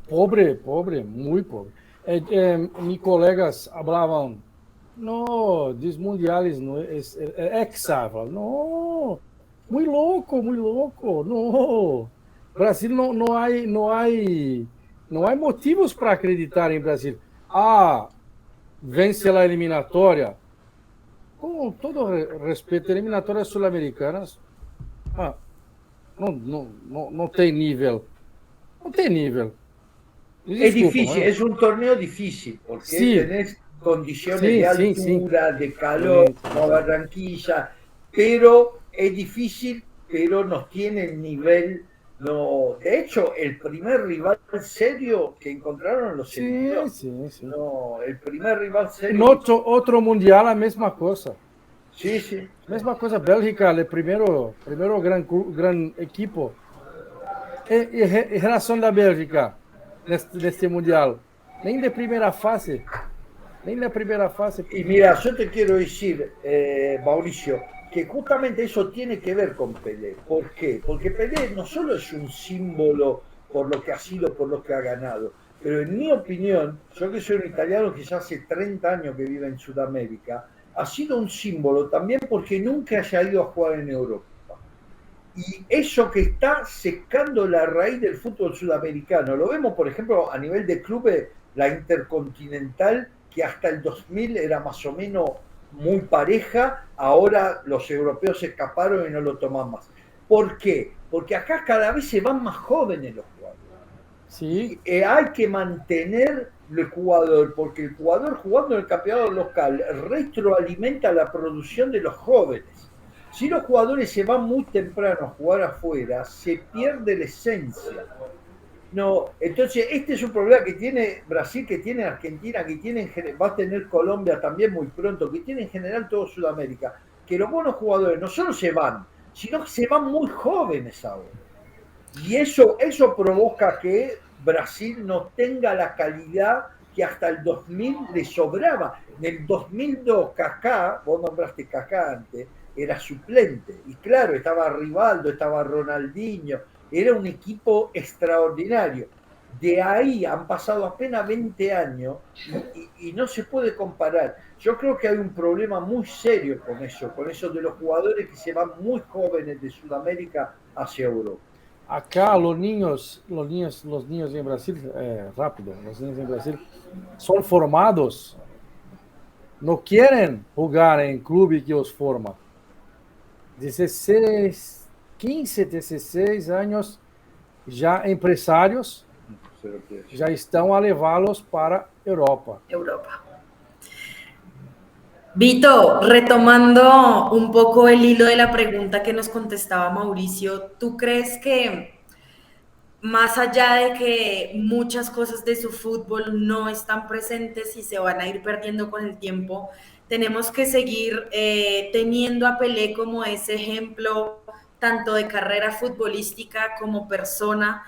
Pobre, muy pobre. Mis colegas hablaban, no, dos mundiales, no, es Hexa, no, muy loco, no. Brasil não há motivos para acreditar em Brasil. Vence a eliminatória. Com todo respeito, eliminatórias sul-americanas não tem nível. Não tem nível. Es difícil, es un torneo difícil, porque tenés condiciones de altura, de calor, como Barranquilla, pero es difícil, pero nos tiene el nivel. No, de hecho, el primer rival serio que encontraron los eliminó. Sí. No, el primer rival serio. En otro mundial, a mesma cosa. Sí. Mesma cosa, Bélgica, el primero gran equipo. En relación a Bélgica, neste mundial, nem de primera fase. Y mira, yo te quiero decir, Mauricio, que justamente eso tiene que ver con Pelé. ¿Por qué? Porque Pelé no solo es un símbolo por lo que ha sido, por lo que ha ganado, pero en mi opinión, yo que soy un italiano que ya hace 30 años que vive en Sudamérica, ha sido un símbolo también porque nunca haya ido a jugar en Europa. Y eso que está secando la raíz del fútbol sudamericano. Lo vemos, por ejemplo, a nivel de clubes, la Intercontinental, que hasta el 2000 era más o menos muy pareja, ahora los europeos se escaparon y no lo toman más. ¿Por qué? Porque acá cada vez se van más jóvenes los jugadores. Sí. Y hay que mantener el jugador, porque el jugador jugando en el campeonato local retroalimenta la producción de los jóvenes. Si los jugadores se van muy temprano a jugar afuera, se pierde la esencia. No, entonces este es un problema que tiene Brasil, que tiene Argentina, va a tener Colombia también muy pronto, que tiene en general todo Sudamérica, que los buenos jugadores no solo se van, sino que se van muy jóvenes ahora. Y eso provoca que Brasil no tenga la calidad que hasta el 2000 le sobraba. En el 2002 Kaká, vos nombraste Kaká antes, era suplente. Y claro, estaba Rivaldo, estaba Ronaldinho, era un equipo extraordinario. De ahí han pasado apenas 20 años y no se puede comparar. Yo creo que hay un problema muy serio con eso de los jugadores que se van muy jóvenes de Sudamérica hacia Europa. Acá los niños en Brasil, rápido, los niños en Brasil son formados, no quieren jugar en clube que os forma. 15, 16 años, já empresários já estão a levá-los para Europa. Vito, retomando un poco el hilo de la pregunta que nos contestaba Mauricio, ¿tú crees que más allá de que muchas cosas de su fútbol no están presentes y se van a ir perdiendo con el tiempo, tenemos que seguir teniendo a Pelé como ese ejemplo tanto de carrera futbolística como persona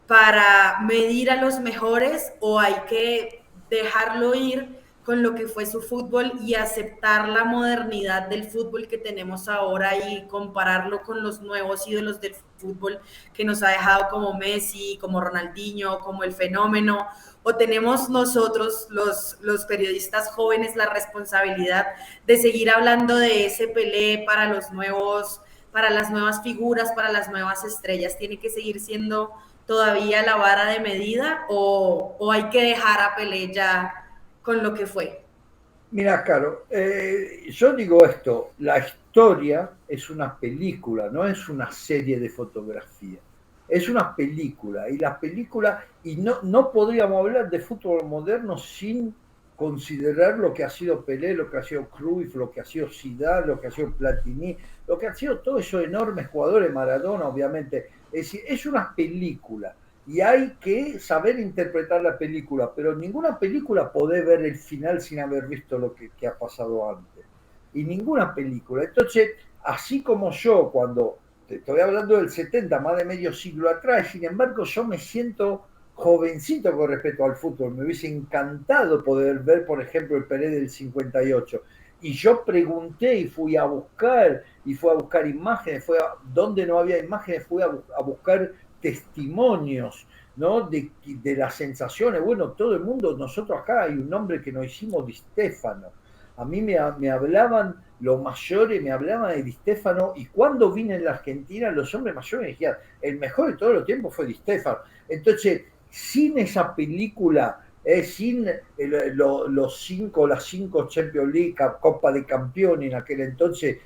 para medir a los mejores, o hay que dejarlo ir con lo que fue su fútbol y aceptar la modernidad del fútbol que tenemos ahora y compararlo con los nuevos ídolos del fútbol que nos ha dejado como Messi, como Ronaldinho, como el fenómeno, o tenemos nosotros, los periodistas jóvenes, la responsabilidad de seguir hablando de ese Pelé para los nuevos, para las nuevas figuras, para las nuevas estrellas. ¿Tiene que seguir siendo todavía la vara de medida o hay que dejar a Pelé ya con lo que fue? Mira, Caro, yo digo esto, la historia es una película, no es una serie de fotografía. Es una película, y la película, y no podríamos hablar de fútbol moderno sin considerar lo que ha sido Pelé, lo que ha sido Cruyff, lo que ha sido Zidane, lo que ha sido Platini, lo que han sido todos esos enormes jugadores, Maradona, obviamente. Es decir, es una película y hay que saber interpretar la película, pero ninguna película podés ver el final sin haber visto lo que ha pasado antes. Y ninguna película. Entonces, así como yo, cuando te estoy hablando del 70, más de medio siglo atrás, sin embargo, yo me siento jovencito con respecto al fútbol. Me hubiese encantado poder ver, por ejemplo, el Pelé del 58. Y yo pregunté y fui a buscar imágenes, donde no había imágenes, fui a buscar testimonios, ¿no? De las sensaciones. Bueno, todo el mundo, nosotros acá hay un nombre que nos hicimos Di Stéfano. A mí me hablaban los mayores, me hablaban de Di Stéfano, y cuando vine en la Argentina, los hombres mayores me decían, el mejor de todos los tiempos fue Di Stéfano. Entonces, sin esa película, sin las cinco Champions League, Copa de Campeones en aquel entonces,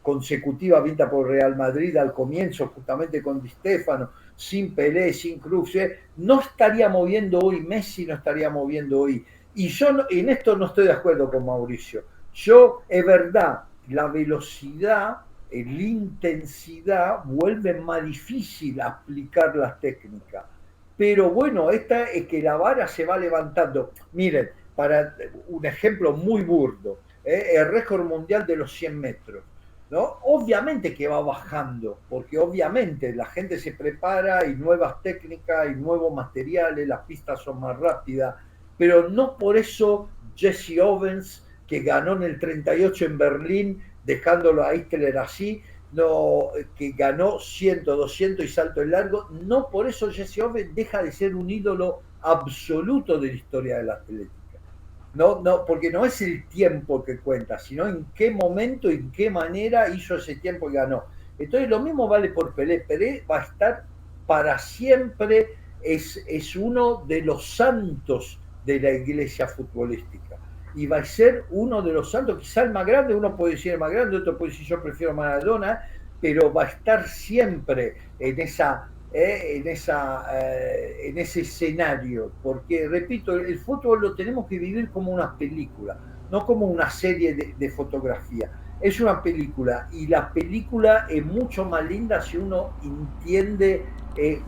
consecutiva vinta por Real Madrid al comienzo, justamente con Di Stéfano, sin Pelé, sin Cruyff, no estaríamos viendo hoy Messi, no estaríamos viendo hoy. Y yo en esto no estoy de acuerdo con Mauricio. Es verdad, la velocidad, la intensidad vuelve más difícil aplicar las técnicas. Pero bueno, esta es que la vara se va levantando. Miren, para un ejemplo muy burdo, el récord mundial de los 100 metros, ¿no? Obviamente que va bajando, porque obviamente la gente se prepara, hay nuevas técnicas, hay nuevos materiales, las pistas son más rápidas, pero no por eso Jesse Owens, que ganó en el 38 en Berlín, dejándolo a Hitler así, no, que ganó 100, 200 y salto en largo, no por eso Jesse Owens deja de ser un ídolo absoluto de la historia de la atlética. No, porque no es el tiempo que cuenta, sino en qué momento, en qué manera hizo ese tiempo y ganó. Entonces lo mismo vale por Pelé. Pelé va a estar para siempre, es uno de los santos de la iglesia futbolística. Y va a ser uno de los santos, quizá el más grande, uno puede decir el más grande, otro puede decir yo prefiero Maradona, pero va a estar siempre en ese escenario, porque repito, el fútbol lo tenemos que vivir como una película, no como una serie de fotografía. Es una película, y la película es mucho más linda si uno entiende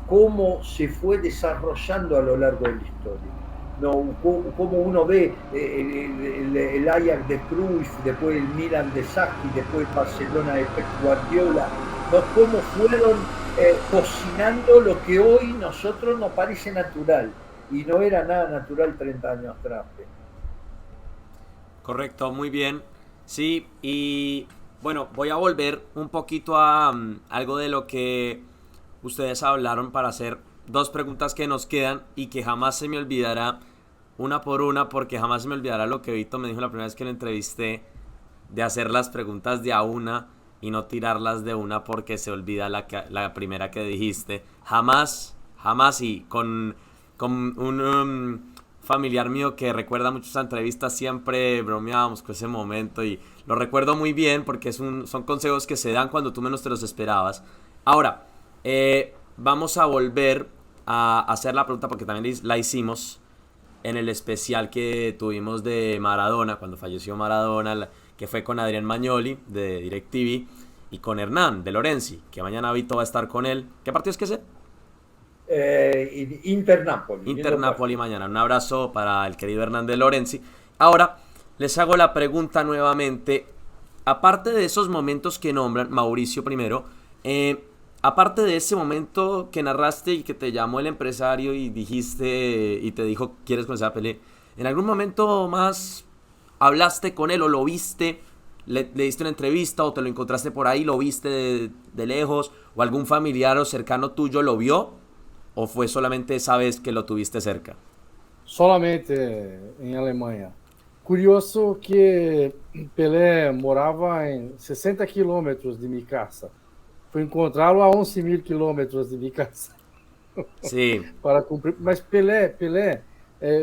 cómo se fue desarrollando a lo largo de la historia. No, como uno ve el Ajax de Cruyff, después el Milan de Sacchi, después el Barcelona de Pep Guardiola, ¿no? Cómo fueron cocinando lo que hoy nosotros nos parece natural, y no era nada natural 30 años atrás. Correcto, muy bien. Sí, y bueno, voy a volver un poquito a algo de lo que ustedes hablaron para hacer dos preguntas que nos quedan y que jamás se me olvidará, una por una, porque jamás se me olvidará lo que Vito me dijo la primera vez que lo entrevisté, de hacer las preguntas de a una y no tirarlas de una porque se olvida la primera que dijiste. Jamás, y con un familiar mío que recuerda mucho esa entrevista, siempre bromeábamos con ese momento y lo recuerdo muy bien porque son consejos que se dan cuando tú menos te los esperabas. Ahora, vamos a volver a hacer la pregunta porque también la hicimos en el especial que tuvimos de Maradona, cuando falleció Maradona, que fue con Adrián Magnoli de DirecTV y con Hernán de Lorenzi, que mañana Vito va a estar con él. ¿Qué partido es que es? Inter-Napoli mañana. Un abrazo para el querido Hernán de Lorenzi. Ahora, les hago la pregunta nuevamente. Aparte de esos momentos que nombran, Mauricio primero, aparte de ese momento que narraste y que te llamó el empresario y dijiste y te dijo, ¿quieres conocer a Pelé? ¿En algún momento más hablaste con él o lo viste? Le diste una entrevista o te lo encontraste por ahí, lo viste de lejos o algún familiar o cercano tuyo lo vio o fue solamente esa vez que lo tuviste cerca? Solamente em Alemanha. Curioso que Pelé morava em 60 quilômetros de minha casa. Fui encontrá-lo a 11.000 quilômetros de minha casa. Sí, Para cumprir. Mas Pelé,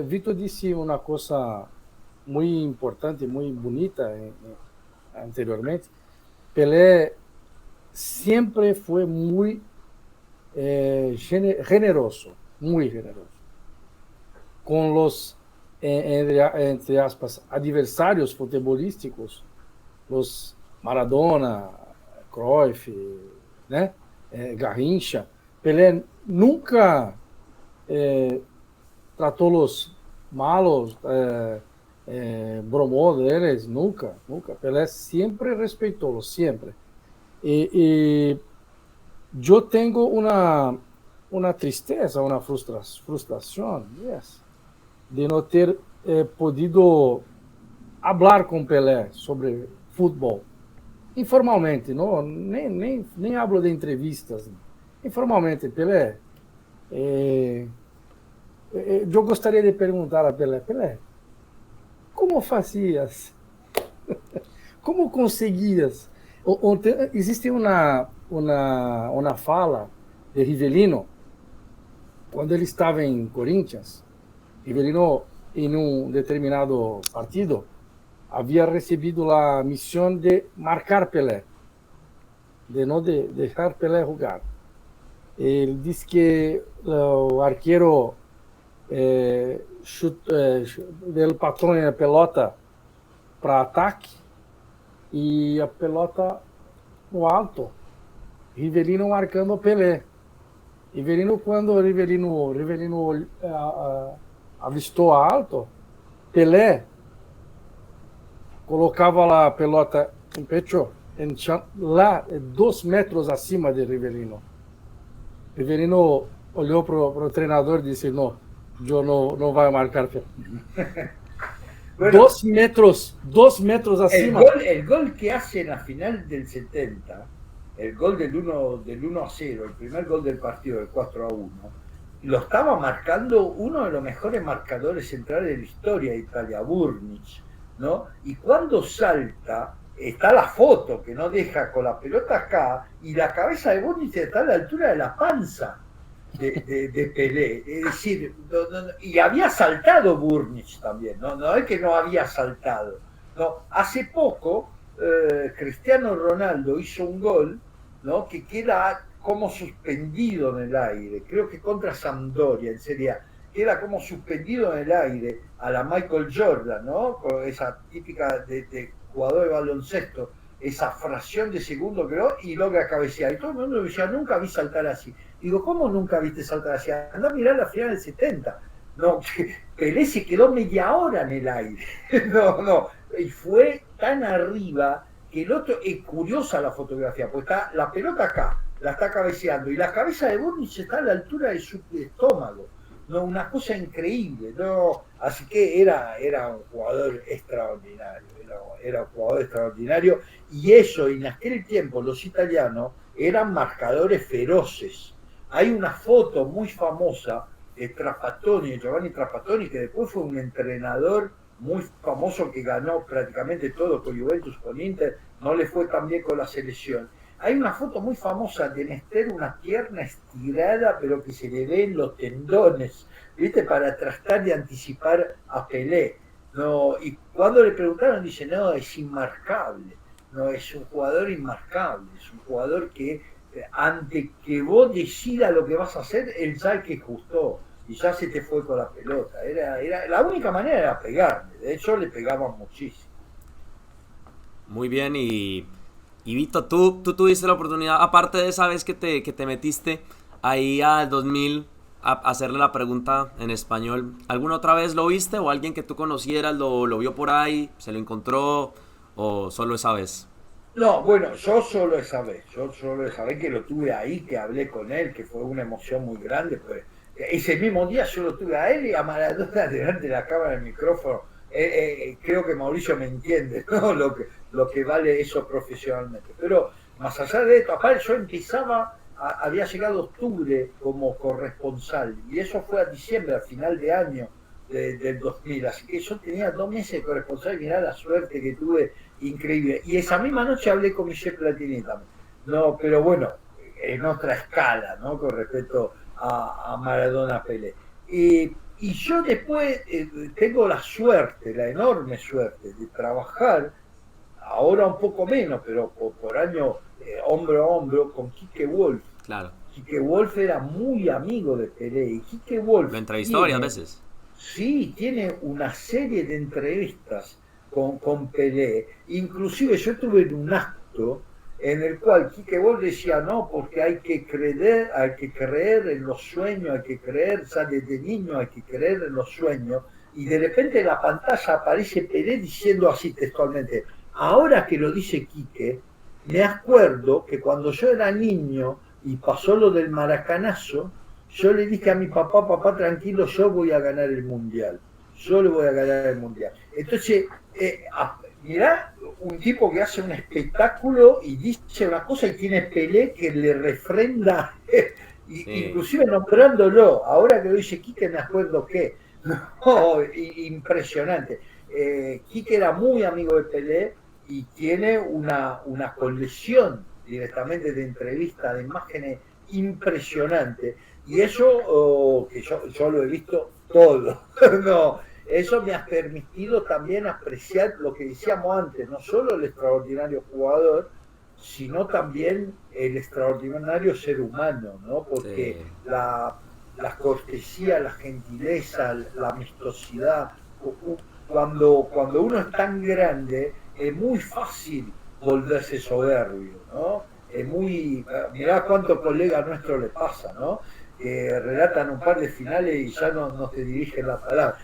Vitor disse uma coisa muito importante, muito bonita anteriormente. Pelé sempre foi muito generoso, muito generoso. Com os, entre aspas, adversários futebolísticos, os Maradona, Cruyff, né? Garrincha, Pelé nunca tratou-los malos, bromou deles, nunca. Pelé sempre respeitou-los, sempre. E eu tenho uma tristeza, uma frustração, yes, de não ter podido falar com Pelé sobre futebol. Informalmente, não, nem hablo de entrevistas. Informalmente, Pelé, eu gostaria de perguntar a Pelé, como fazias? Como conseguias? Existe uma fala de Rivelino, quando ele estava em Corinthians. Rivelino, em um determinado partido, havia recebido a missão de marcar Pelé, de não deixar Pelé jogar. Ele disse que o arqueiro ele patrona a pelota para ataque e a pelota no alto. Rivelino marcando Pelé. Rivelino, quando Rivelino avistou a alto, Pelé colocava lá a pelota em pecho, lá 2 metros acima de Rivelino. Rivelino olhou para o treinador e disse: não, eu não vai marcar. Bueno, 2 metros acima. El gol que hace en la final del 70, el gol del 1-0, el primer gol del partido, del 4-1, lo estaba marcando uno de los mejores marcadores centrales de la historia de Italia, Burnic, ¿no? Y cuando salta, está la foto que no deja con la pelota acá, y la cabeza de Burnic está a la altura de la panza de Pelé. Es decir, y había saltado Burnic también, no es que no había saltado. No, hace poco Cristiano Ronaldo hizo un gol, ¿no? Que queda como suspendido en el aire, creo que contra Sampdoria en Serie A, queda como suspendido en el aire a la Michael Jordan, ¿no? Con esa típica de jugador de baloncesto, esa fracción de segundo creo, y logra cabecear. Y todo el mundo decía, nunca vi saltar así. Digo, ¿cómo nunca viste saltar así? Andá a mirar la final del 70. No, Pelé se quedó media hora en el aire. No, y fue tan arriba que el otro, es curiosa la fotografía, porque está la pelota acá, la está cabeceando, y la cabeza de Burnic está a la altura de su estómago. No, una cosa increíble, ¿no? Así que era un jugador extraordinario, era un jugador extraordinario, y eso, en aquel tiempo los italianos eran marcadores feroces. Hay una foto muy famosa de Trapattoni, de Giovanni Trapattoni, que después fue un entrenador muy famoso que ganó prácticamente todo con Juventus, con Inter, no le fue tan bien con la selección. Hay una foto muy famosa de Nester, una pierna estirada, pero que se le ven los tendones, ¿viste? Para tratar de anticipar a Pelé. No, y cuando le preguntaron, dice, no, es inmarcable. No, es un jugador inmarcable, es un jugador que antes que vos decidas lo que vas a hacer, él sabe que justo y ya se te fue con la pelota. Era la única manera era pegarle, de hecho le pegaban muchísimo. Muy bien, y Vito, tú tuviste la oportunidad, aparte de esa vez que te metiste ahí al 2000 a hacerle la pregunta en español, ¿alguna otra vez lo viste o alguien que tú conocieras lo vio por ahí, se lo encontró o solo esa vez? No, bueno, yo solo esa vez que lo tuve ahí, que hablé con él, que fue una emoción muy grande, pues ese mismo día yo lo tuve a él y a Maradona delante de la cámara del micrófono. Creo que Mauricio me entiende, ¿no? Lo que vale eso profesionalmente. Pero más allá de esto, aparte yo había llegado octubre como corresponsal y eso fue a diciembre, al final de año del 2000, así que yo tenía 2 meses de corresponsal y mirá la suerte que tuve, increíble. Y esa misma noche hablé con Michel Platini también, no, pero bueno, en otra escala, ¿no? Con respecto a Maradona, Pelé. Y yo después tengo la suerte, la enorme suerte de trabajar, ahora un poco menos, pero por año hombro a hombro, con Quique Wolf. Claro. Quique Wolf era muy amigo de Pelé. Y Quique Wolf lo entrevistó varias veces. Sí, tiene una serie de entrevistas con Pelé. Inclusive yo estuve en un acto en el cual Quique Wolf decía, no, porque hay que creer en los sueños, hay que creer, ya desde niño hay que creer en los sueños, y de repente en la pantalla aparece Pelé diciendo así textualmente, ahora que lo dice Quique, me acuerdo que cuando yo era niño y pasó lo del maracanazo, yo le dije a mi papá, papá tranquilo, yo voy a ganar el mundial, yo le voy a ganar el mundial. Entonces, mirá, un tipo que hace un espectáculo y dice una cosa y tiene Pelé que le refrenda, sí. Inclusive nombrándolo, ahora que lo dice Quique me acuerdo que, no, impresionante. Quique era muy amigo de Pelé y tiene una colección directamente de entrevistas, de imágenes impresionante, y eso que yo lo he visto todo, no. Eso me ha permitido también apreciar lo que decíamos antes, no solo el extraordinario jugador, sino también el extraordinario ser humano, ¿no? Porque sí. La cortesía, la gentileza, la amistosidad, cuando uno es tan grande, es muy fácil volverse soberbio, ¿no? Es muy... Mirá cuántos colegas nuestros le pasa, ¿no? Que relatan un par de finales y ya no te dirigen la palabra.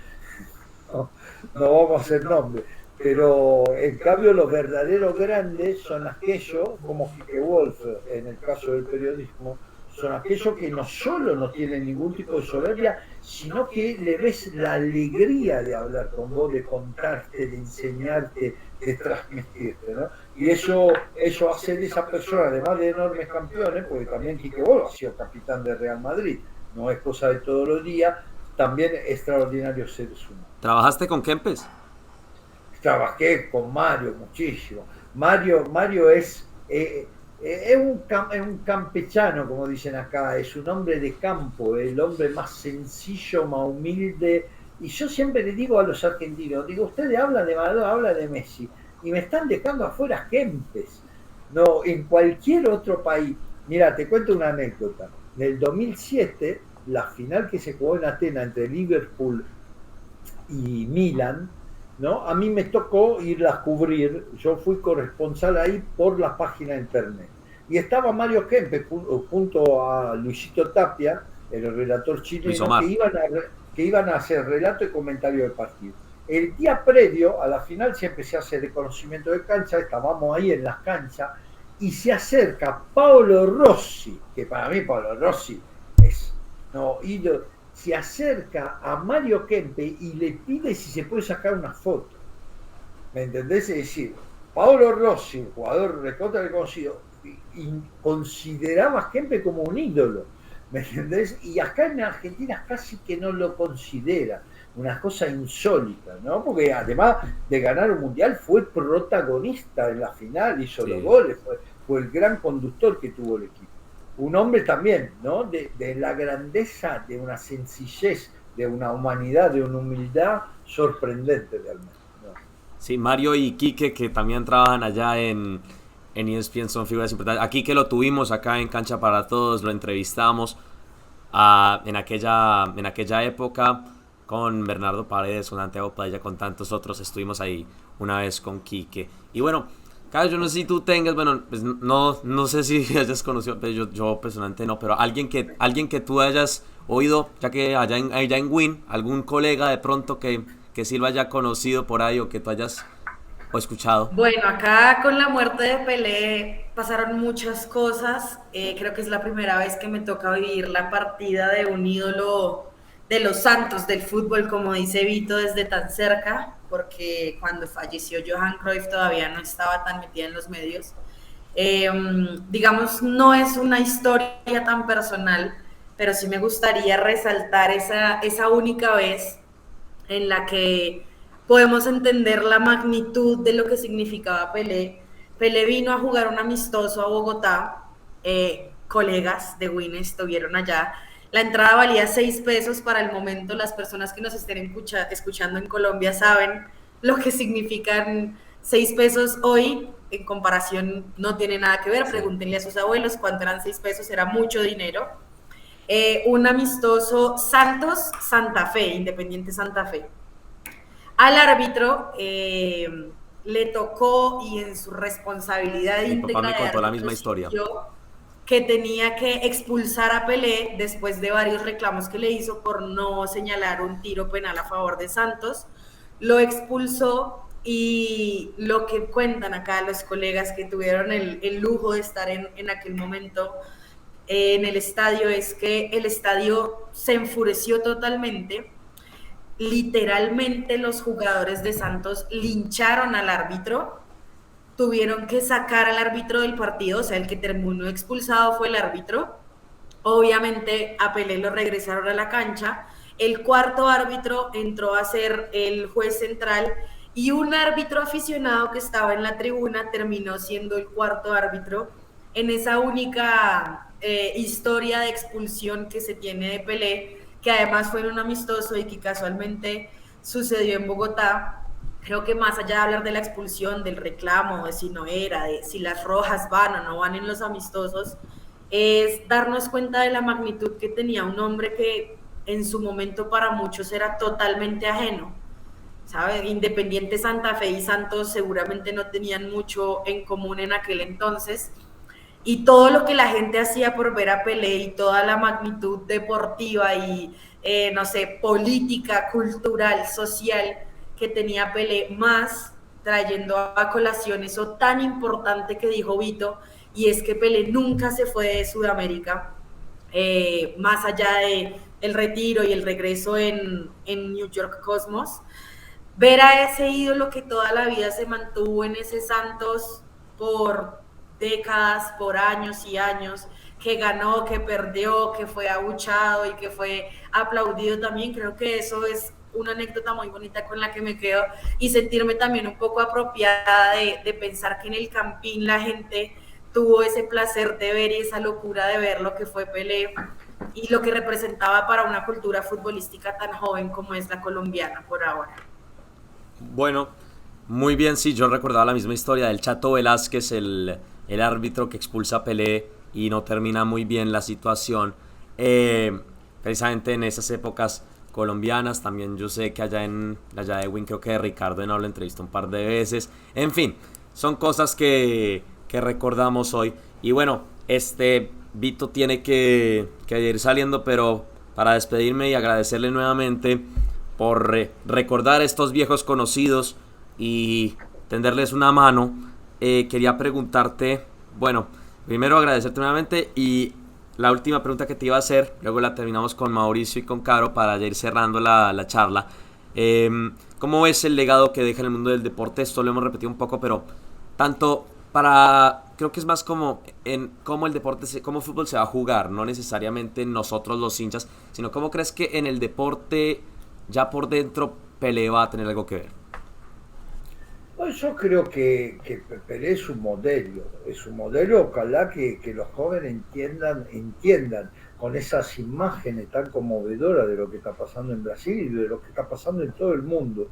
No vamos a hacer nombre, pero en cambio los verdaderos grandes son aquellos, como Quique Wolf en el caso del periodismo, son aquellos que no solo no tienen ningún tipo de soberbia, sino que le ves la alegría de hablar con vos, de contarte, de enseñarte, de transmitirte, ¿no? Y eso hace de esa persona, además de enormes campeones, porque también Quique Wolf ha sido capitán de Real Madrid, no es cosa de todos los días, también extraordinarios seres humanos. ¿Trabajaste con Kempes? Trabajé con Mario muchísimo. Mario es un campechano, como dicen acá, es un hombre de campo, el hombre más sencillo, más humilde. Y yo siempre le digo a los argentinos, digo, ustedes hablan de Maradona, hablan de Messi, y me están dejando afuera Kempes. No, en cualquier otro país. Mira, te cuento una anécdota. En el 2007, la final que se jugó en Atenas entre Liverpool y Milan, ¿no? A mí me tocó irla a cubrir, yo fui corresponsal ahí por la página de internet. Y estaba Mario Kempes junto a Luisito Tapia, el relator chileno, que iban a hacer relato y comentario del partido. El día previo a la final siempre se hace reconocimiento de cancha, estábamos ahí en las canchas, y se acerca Paolo Rossi, que para mí Paolo Rossi es... No, se acerca a Mario Kempes y le pide si se puede sacar una foto. ¿Me entendés? Es decir, Paolo Rossi, un jugador recontra reconocido, consideraba a Kempes como un ídolo. ¿Me entendés? Y acá en Argentina casi que no lo considera. Una cosa insólita, ¿no? Porque además de ganar un mundial fue protagonista en la final, hizo los goles, fue el gran conductor que tuvo el equipo. Un hombre también, ¿no? De la grandeza, de una sencillez, de una humanidad, de una humildad sorprendente realmente, ¿no? Sí, Mario y Quique, que también trabajan allá en ESPN, son figuras importantes. A Quique lo tuvimos acá en Cancha para Todos, lo entrevistamos en aquella época con Bernardo Paredes, con Santiago Padilla, con tantos otros. Estuvimos ahí una vez con Quique. Y bueno, Carlos, yo no sé si tú tengas, bueno, pues no sé si hayas conocido, pero yo personalmente no, pero alguien que tú hayas oído, ya que allá en Wynn, algún colega de pronto que sí lo haya conocido por ahí o que tú hayas o escuchado. Bueno, acá con la muerte de Pelé pasaron muchas cosas. Creo que es la primera vez que me toca vivir la partida de un ídolo de los santos del fútbol, como dice Vito, desde tan cerca, porque cuando falleció Johan Cruyff todavía no estaba tan metida en los medios. Eh, digamos, no es una historia tan personal, pero sí me gustaría resaltar esa única vez en la que podemos entender la magnitud de lo que significaba Pelé. Pelé vino a jugar un amistoso a Bogotá, colegas de Win estuvieron allá. La entrada valía 6 pesos para el momento. Las personas que nos estén escuchando en Colombia saben lo que significan 6 pesos hoy. En comparación, no tiene nada que ver. Sí. Pregúntenle a sus abuelos cuánto eran 6 pesos, era mucho dinero. Un amistoso Santos-Santa Fe, Independiente Santa Fe. Al árbitro le tocó y en su responsabilidad Mi papá íntegra me de contó la árbitro misma historia. sintió que tenía que expulsar a Pelé después de varios reclamos que le hizo por no señalar un tiro penal a favor de Santos. Lo expulsó y lo que cuentan acá los colegas que tuvieron el lujo de estar en aquel momento en el estadio es que el estadio se enfureció totalmente. Literalmente los jugadores de Santos lincharon al árbitro, tuvieron que sacar al árbitro del partido, o sea, el que terminó expulsado fue el árbitro. Obviamente a Pelé lo regresaron a la cancha. El cuarto árbitro entró a ser el juez central y un árbitro aficionado que estaba en la tribuna terminó siendo el cuarto árbitro en esa única historia de expulsión que se tiene de Pelé, que además fue en un amistoso y que casualmente sucedió en Bogotá. Creo que más allá de hablar de la expulsión, del reclamo, de si no era, de si las rojas van o no van en los amistosos, es darnos cuenta de la magnitud que tenía un hombre que en su momento para muchos era totalmente ajeno. ¿Sabes? Independiente Santa Fe y Santos seguramente no tenían mucho en común en aquel entonces, y todo lo que la gente hacía por ver a Pelé y toda la magnitud deportiva y, no sé, política, cultural, social que tenía Pelé, más trayendo a colación eso tan importante que dijo Vito, y es que Pelé nunca se fue de Sudamérica, más allá de el retiro y el regreso en New York Cosmos. Ver a ese ídolo que toda la vida se mantuvo en ese Santos por décadas, por años y años, que ganó, que perdió, que fue abuchado y que fue aplaudido también. Creo que eso es una anécdota muy bonita con la que me quedo, y sentirme también un poco apropiada de pensar que en el Campín la gente tuvo ese placer de ver y esa locura de ver lo que fue Pelé y lo que representaba para una cultura futbolística tan joven como es la colombiana por ahora. Bueno, muy bien, sí, yo recordaba la misma historia del Chato Velázquez, el árbitro que expulsa a Pelé y no termina muy bien la situación. Precisamente en esas épocas colombianas, también yo sé que allá de Win, creo que Ricardo Henao lo entrevistó un par de veces. En fin, son cosas que recordamos hoy. Y bueno, Vito tiene que ir saliendo, pero para despedirme y agradecerle nuevamente por recordar estos viejos conocidos y tenderles una mano, quería preguntarte, bueno, primero agradecerte nuevamente, y la última pregunta que te iba a hacer, luego la terminamos con Mauricio y con Caro para ya ir cerrando la charla. ¿Cómo es el legado que deja en el mundo del deporte? Esto lo hemos repetido un poco, pero tanto para, creo que es más como en cómo el deporte, cómo el fútbol se va a jugar, no necesariamente nosotros los hinchas, sino cómo crees que en el deporte ya por dentro Pelé va a tener algo que ver. Pues yo creo que Pelé es un modelo, ojalá que los jóvenes entiendan con esas imágenes tan conmovedoras de lo que está pasando en Brasil y de lo que está pasando en todo el mundo,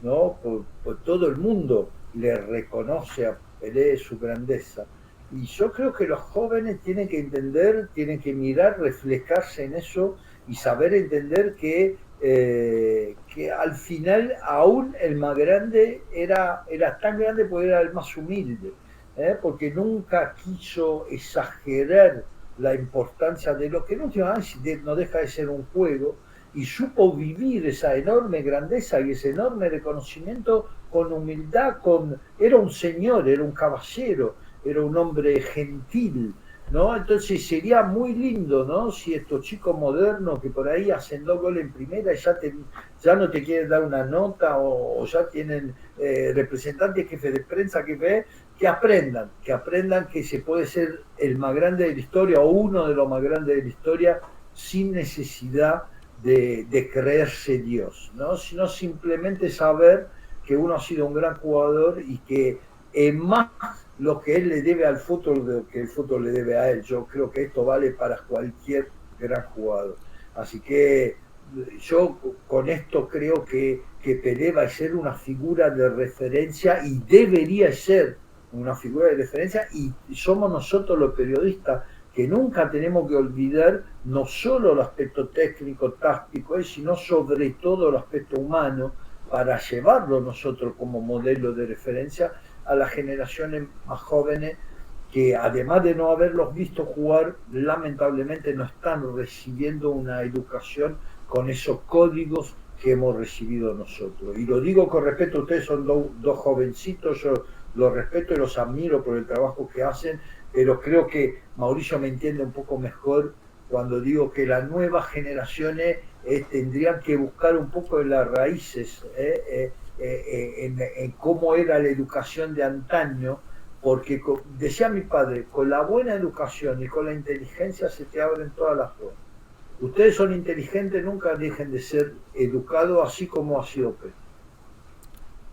¿no? Pues todo el mundo le reconoce a Pelé su grandeza. Y yo creo que los jóvenes tienen que entender, tienen que mirar, reflejarse en eso y saber entender que al final aún el más grande era tan grande porque era el más humilde, porque nunca quiso exagerar la importancia de lo que en última vez no deja de ser un juego, y supo vivir esa enorme grandeza y ese enorme reconocimiento con humildad, era un señor, era un caballero, era un hombre gentil, ¿no? Entonces sería muy lindo, ¿no? Si estos chicos modernos que por ahí hacen 2 goles en primera y ya no te quieren dar una nota o ya tienen representantes, jefes de prensa, que aprendan que se puede ser el más grande de la historia o uno de los más grandes de la historia sin necesidad de creerse Dios, ¿no? Sino simplemente saber que uno ha sido un gran jugador y que es más lo que él le debe al fútbol de lo que el fútbol le debe a él. Yo creo que esto vale para cualquier gran jugador. Así que yo con esto creo que Pelé va a ser una figura de referencia y debería ser una figura de referencia, y somos nosotros los periodistas que nunca tenemos que olvidar no solo el aspecto técnico, táctico, sino sobre todo el aspecto humano, para llevarlo nosotros como modelo de referencia a las generaciones más jóvenes que, además de no haberlos visto jugar, lamentablemente no están recibiendo una educación con esos códigos que hemos recibido nosotros. Y lo digo con respeto, ustedes son dos jovencitos, yo los respeto y los admiro por el trabajo que hacen, pero creo que Mauricio me entiende un poco mejor cuando digo que las nuevas generaciones tendrían que buscar un poco en las raíces, en cómo era la educación de antaño, porque decía mi padre, con la buena educación y con la inteligencia se te abren todas las puertas. Ustedes son inteligentes, nunca dejen de ser educados, así como ha sido Pedro.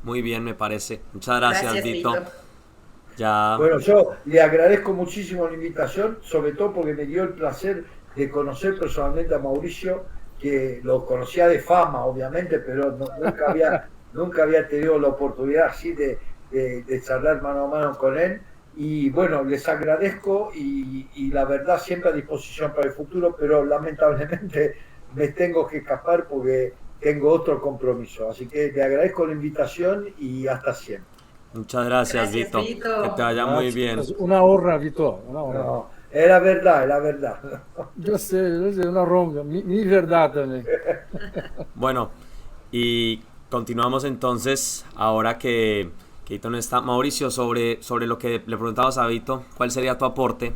Muy bien, me parece. Muchas gracias, Vito. Ya. Bueno, yo le agradezco muchísimo la invitación, sobre todo porque me dio el placer de conocer personalmente a Mauricio, que lo conocía de fama, obviamente, pero nunca había tenido la oportunidad así de charlar mano a mano con él. Y bueno, les agradezco y la verdad siempre a disposición para el futuro, pero lamentablemente me tengo que escapar porque tengo otro compromiso. Así que te agradezco la invitación y hasta siempre. Muchas gracias, Vito. Que te vaya muy bien. Una honra, Vito. Una honra. No, es la verdad. Yo sé, una honra. Mi verdad también. Bueno, y continuamos entonces, ahora que Vito no está. Mauricio, sobre lo que le preguntabas a Vito, ¿cuál sería tu aporte?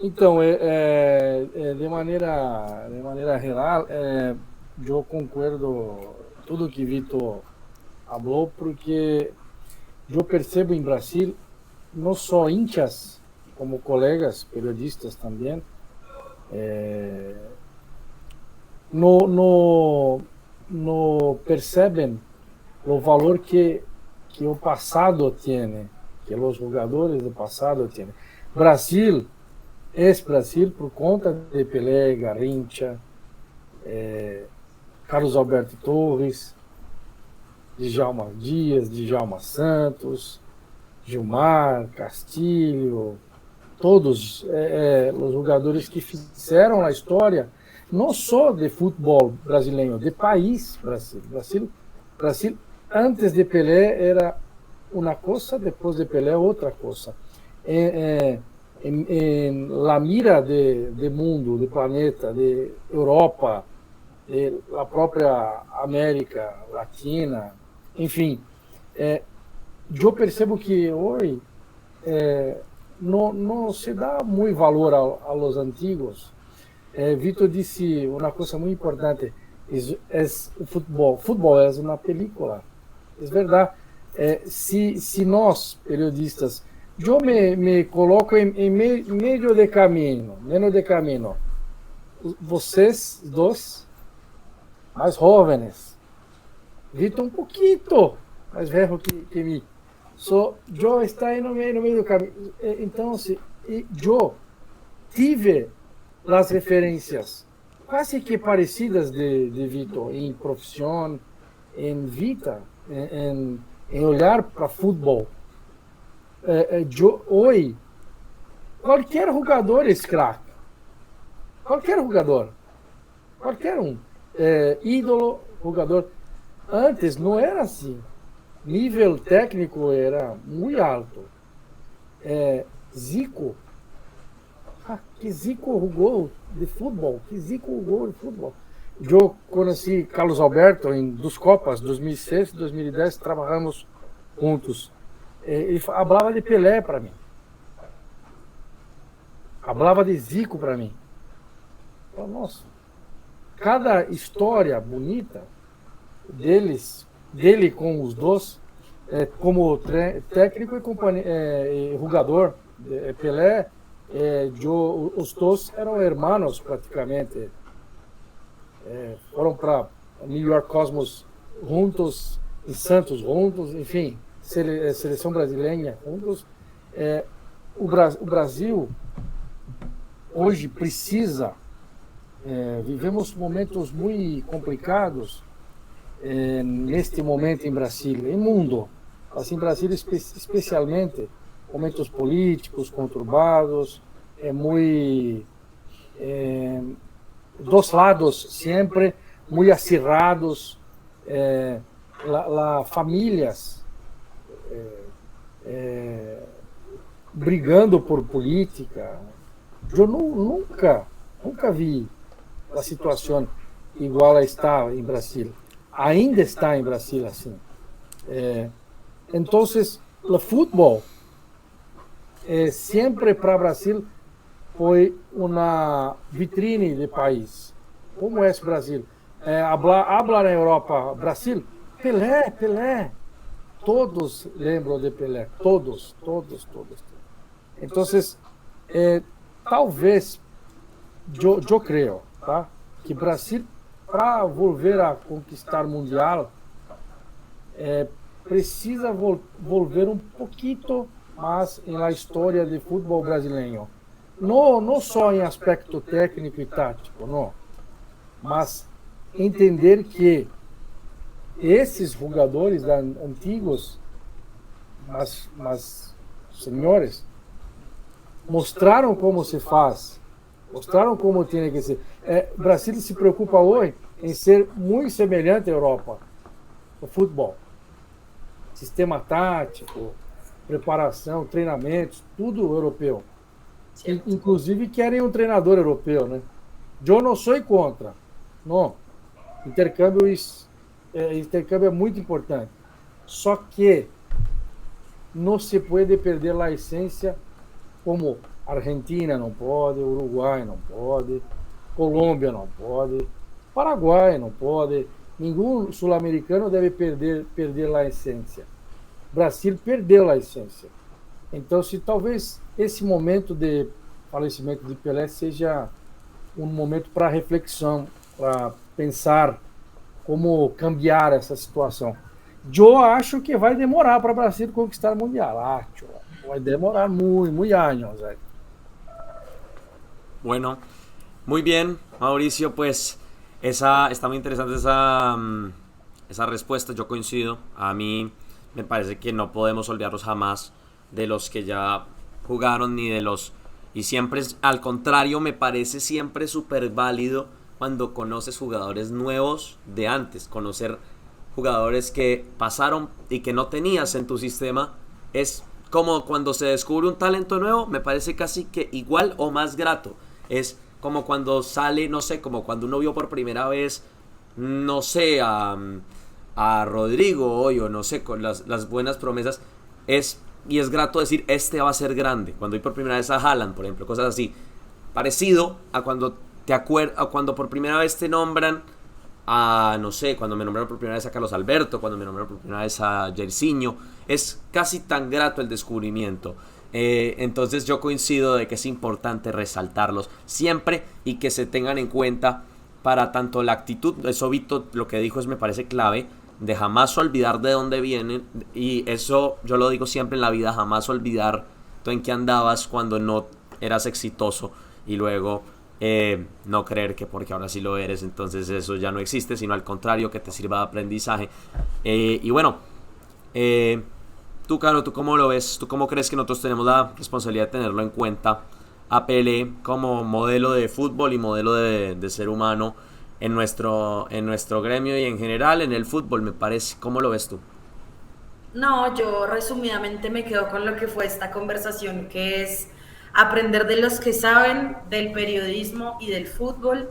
Então, de maneira geral, eu concordo tudo que Vitor falou, porque eu percebo em Brasil não só hinchas, como colegas periodistas também, não percebem o valor que o passado tem, que os jogadores do passado têm. Brasil por conta de Pelé, Garrincha, Carlos Alberto Torres, Djalma Dias, Djalma Santos, Gilmar, Castilho, todos os jogadores que fizeram a história, não só de futebol brasileiro, de país Brasil. Brasil, antes de Pelé era uma coisa, depois de Pelé outra coisa. En la mira de mundo, de planeta, de Europa, de la própria América Latina, enfim, eu percebo que hoje não se dá muito valor a los antigos. Vitor disse uma coisa muito importante, o futebol é uma película, é verdade. Se nós, periodistas, eu me coloco em meio de caminho, menos de caminho. Vocês dois, mais jovens, Vitor um pouquinho mais velho que mim. Eu estou no meio do caminho. Então, eu tive as referências quase que parecidas de Vitor em profissão, em vida, em olhar para futebol. Hoje, qualquer jogador é craque. Qualquer jogador. Qualquer um. Ídolo, jogador. Antes não era assim. Nível técnico era muito alto. Zico. que Zico jugou de futebol, que Zico jugou de futebol. Eu conheci Carlos Alberto em duas Copas, 2006 e 2010, trabalhamos juntos. Ele falava de Pelé para mim. Falava de Zico para mim. Nossa, cada história bonita dele com os dois, como técnico e jogador. Pelé, os dois eram irmãos praticamente. Foram para New York Cosmos juntos, em Santos juntos, enfim, seleção brasileira juntos. O Brasil hoje precisa, vivemos momentos muito complicados neste momento em Brasília, em mundo, assim, Brasília especialmente, momentos políticos conturbados, muito dos lados sempre muito acirrados, famílias brigando por política. Eu nunca vi a situação igual a está em Brasília. Ainda está em Brasília assim. Então, o futebol sempre para Brasil foi uma vitrine de país. Como é o Brasil? Habla na Europa, Brasil, Pelé. Todos lembram de Pelé. Todos. Então, talvez, eu creio, tá? Que Brasil, para volver a conquistar mundial, precisa volver um pouquinho mais na história do futebol brasileiro. Não só em aspecto técnico e tático, não. Mas entender que esses jogadores antigos, mas senhores, mostraram como se faz, mostraram como tem que ser. O Brasil se preocupa hoje em ser muito semelhante à Europa, no futebol. Sistema tático, preparação, treinamentos, tudo europeu. Inclusive querem um treinador europeu, né? Eu não sou contra. Não. Intercâmbio é muito importante. Só que não se pode perder a essência, como Argentina não pode, Uruguai não pode, Colômbia não pode, Paraguai não pode. Nenhum sul-americano deve perder a essência. Brasil perdeu a essência. Então, se talvez esse momento de falecimento de Pelé seja um momento para reflexão, para pensar como cambiar essa situação. Eu acho que vai demorar para o Brasil conquistar o Mundial. Vai demorar muitos anos. Bueno, muy bien, Mauricio, pues está muy interesante esa respuesta, yo coincido. A mí me parece que no podemos olvidarnos jamás de los que ya jugaron ni de los... Y siempre, al contrario, me parece siempre súper válido cuando conoces jugadores nuevos de antes. Conocer jugadores que pasaron y que no tenías en tu sistema es como cuando se descubre un talento nuevo, me parece casi que igual o más grato. Es como cuando sale, no sé, como cuando uno vio por primera vez, no sé, a Rodrigo hoy, o no sé, con las buenas promesas, y es grato decir, este va a ser grande. Cuando vi por primera vez a Haaland, por ejemplo, cosas así. Parecido a cuando cuando por primera vez te nombran a, no sé, cuando me nombraron por primera vez a Carlos Alberto, cuando me nombraron por primera vez a Jairzinho. Es casi tan grato el descubrimiento. Entonces yo coincido de que es importante resaltarlos siempre y que se tengan en cuenta para tanto la actitud. Eso Vito lo que dijo me parece clave, de jamás olvidar de dónde vienen, y eso yo lo digo siempre en la vida, jamás olvidar tú en qué andabas cuando no eras exitoso y luego no creer que porque ahora sí lo eres, entonces eso ya no existe, sino al contrario, que te sirva de aprendizaje. Y bueno, tú, Caro, ¿tú cómo lo ves? ¿Tú cómo crees que nosotros tenemos la responsabilidad de tenerlo en cuenta a Pelé como modelo de fútbol y modelo de ser humano en nuestro gremio y en general en el fútbol, me parece? ¿Cómo lo ves tú? No, yo resumidamente me quedo con lo que fue esta conversación, que es aprender de los que saben del periodismo y del fútbol,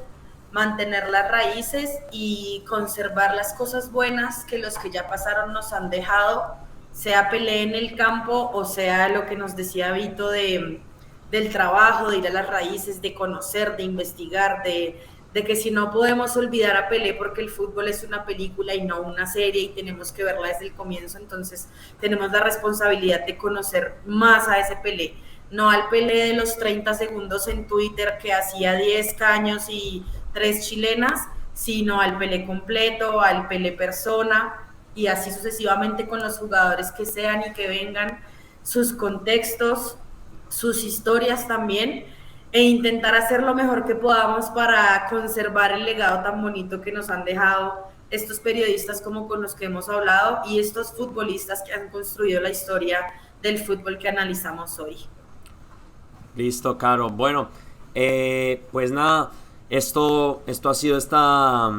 mantener las raíces y conservar las cosas buenas que los que ya pasaron nos han dejado, sea Pelé en el campo o sea lo que nos decía Vito del trabajo, de ir a las raíces, de conocer, de investigar, de que si no podemos olvidar a Pelé porque el fútbol es una película y no una serie y tenemos que verla desde el comienzo, entonces tenemos la responsabilidad de conocer más a ese Pelé, no al Pelé de los 30 segundos en Twitter que hacía 10 caños y 3 chilenas, sino al Pelé completo, al Pelé persona y así sucesivamente con los jugadores que sean y que vengan, sus contextos, sus historias también, e intentar hacer lo mejor que podamos para conservar el legado tan bonito que nos han dejado estos periodistas como con los que hemos hablado y estos futbolistas que han construido la historia del fútbol que analizamos hoy. Listo, Caro. Bueno, pues nada, esto ha sido esta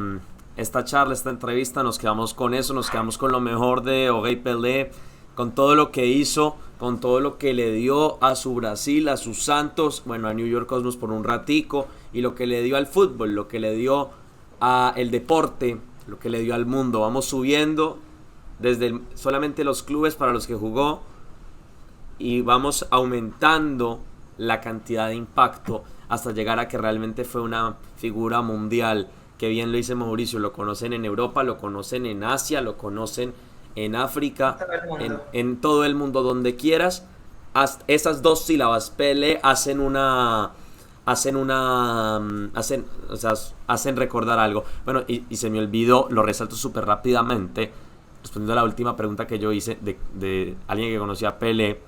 charla, esta entrevista. Nos quedamos con eso, nos quedamos con lo mejor de Henri Pelé, con todo lo que hizo, con todo lo que le dio a su Brasil, a sus Santos, bueno, a New York Cosmos por un ratico, y lo que le dio al fútbol, lo que le dio al deporte, lo que le dio al mundo. Vamos subiendo desde solamente los clubes para los que jugó y vamos aumentando la cantidad de impacto hasta llegar a que realmente fue una figura mundial, que bien lo dice Mauricio, lo conocen en Europa, lo conocen en Asia, lo conocen en África, en todo el mundo, donde quieras. Esas dos sílabas, Pelé, hacen recordar algo. Bueno, y se me olvidó, lo resalto súper rápidamente, respondiendo a la última pregunta que yo hice de alguien que conocía a Pelé,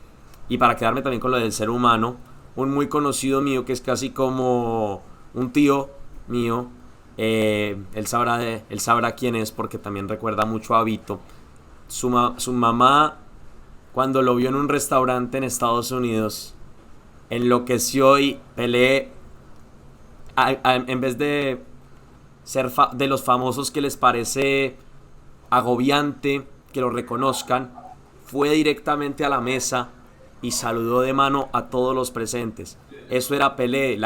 y para quedarme también con lo del ser humano, un muy conocido mío, que es casi como un tío mío, él sabrá quién es, porque también recuerda mucho a Vito. Su mamá, cuando lo vio en un restaurante en Estados Unidos, enloqueció, y Pelé, en vez de ser de los famosos que les parece agobiante que lo reconozcan, fue directamente a la mesa y saludó de mano a todos los presentes. Eso era Pelé,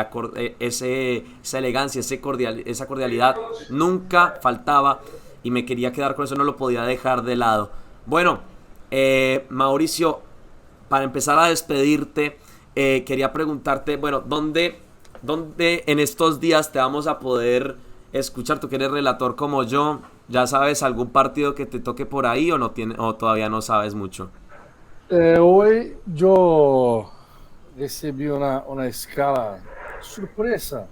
esa elegancia, esa cordialidad nunca faltaba, y me quería quedar con eso, no lo podía dejar de lado. Bueno, Mauricio, para empezar a despedirte, quería preguntarte, bueno, ¿dónde en estos días te vamos a poder escuchar? Tú que eres relator como yo, ¿ya sabes algún partido que te toque por ahí o todavía no sabes mucho? Hoy yo recibí una escala sorpresa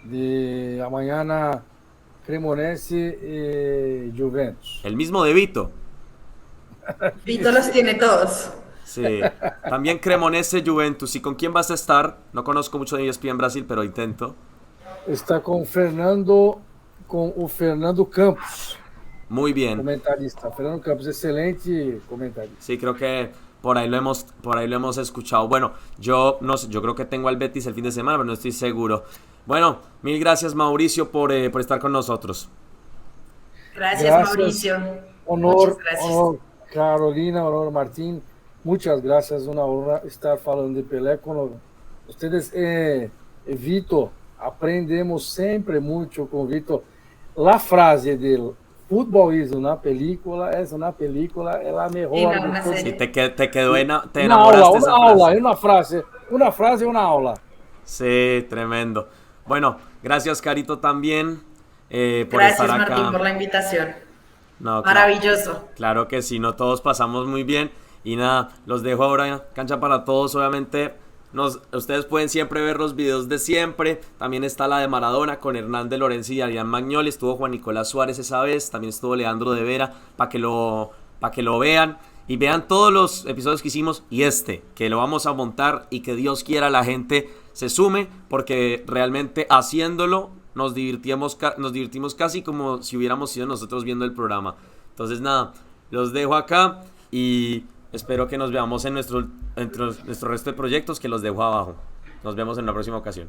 de mañana Cremonese y Juventus. El mismo de Vito. Vito los tiene todos. Sí, también Cremonese, Juventus. ¿Y con quién vas a estar? No conozco mucho de ESPN Brasil, pero intento. Está con o Fernando Campos. Muy bien. Comentarista. Fernando Campos, excelente comentarista. Sí, creo que por ahí lo hemos escuchado. Bueno, yo no sé, yo creo que tengo al Betis el fin de semana, pero no estoy seguro. Bueno, mil gracias, Mauricio, por estar con nosotros. Gracias, Mauricio. Honor, Carolina, honor, Martín. Muchas gracias, una honra estar hablando de Pelé con ustedes. Vito, aprendemos sempre muito com Vito. A frase dele, fútbol é uma película, é a melhor. Sí, te enamoraste una aula, una frase, una aula. Sí, tremendo. Bueno, gracias, Carito, también por gracias, estar acá. Martín, por la invitación. No, maravilloso. Claro que sí, no todos pasamos muy bien. Y nada, los dejo ahora, Cancha para Todos. Obviamente, ustedes pueden siempre ver los videos de siempre. También está la de Maradona con Hernán de Lorenzi y Adrián Magnoli. Estuvo Juan Nicolás Suárez esa vez. También estuvo Leandro de Vera, para que lo vean. Y vean todos los episodios que hicimos y que lo vamos a montar, y que Dios quiera la gente se sume, porque realmente haciéndolo nos divertimos casi como si hubiéramos sido nosotros viendo el programa. Entonces nada, los dejo acá y espero que nos veamos en nuestro resto de proyectos, que los dejo abajo. Nos vemos en la próxima ocasión.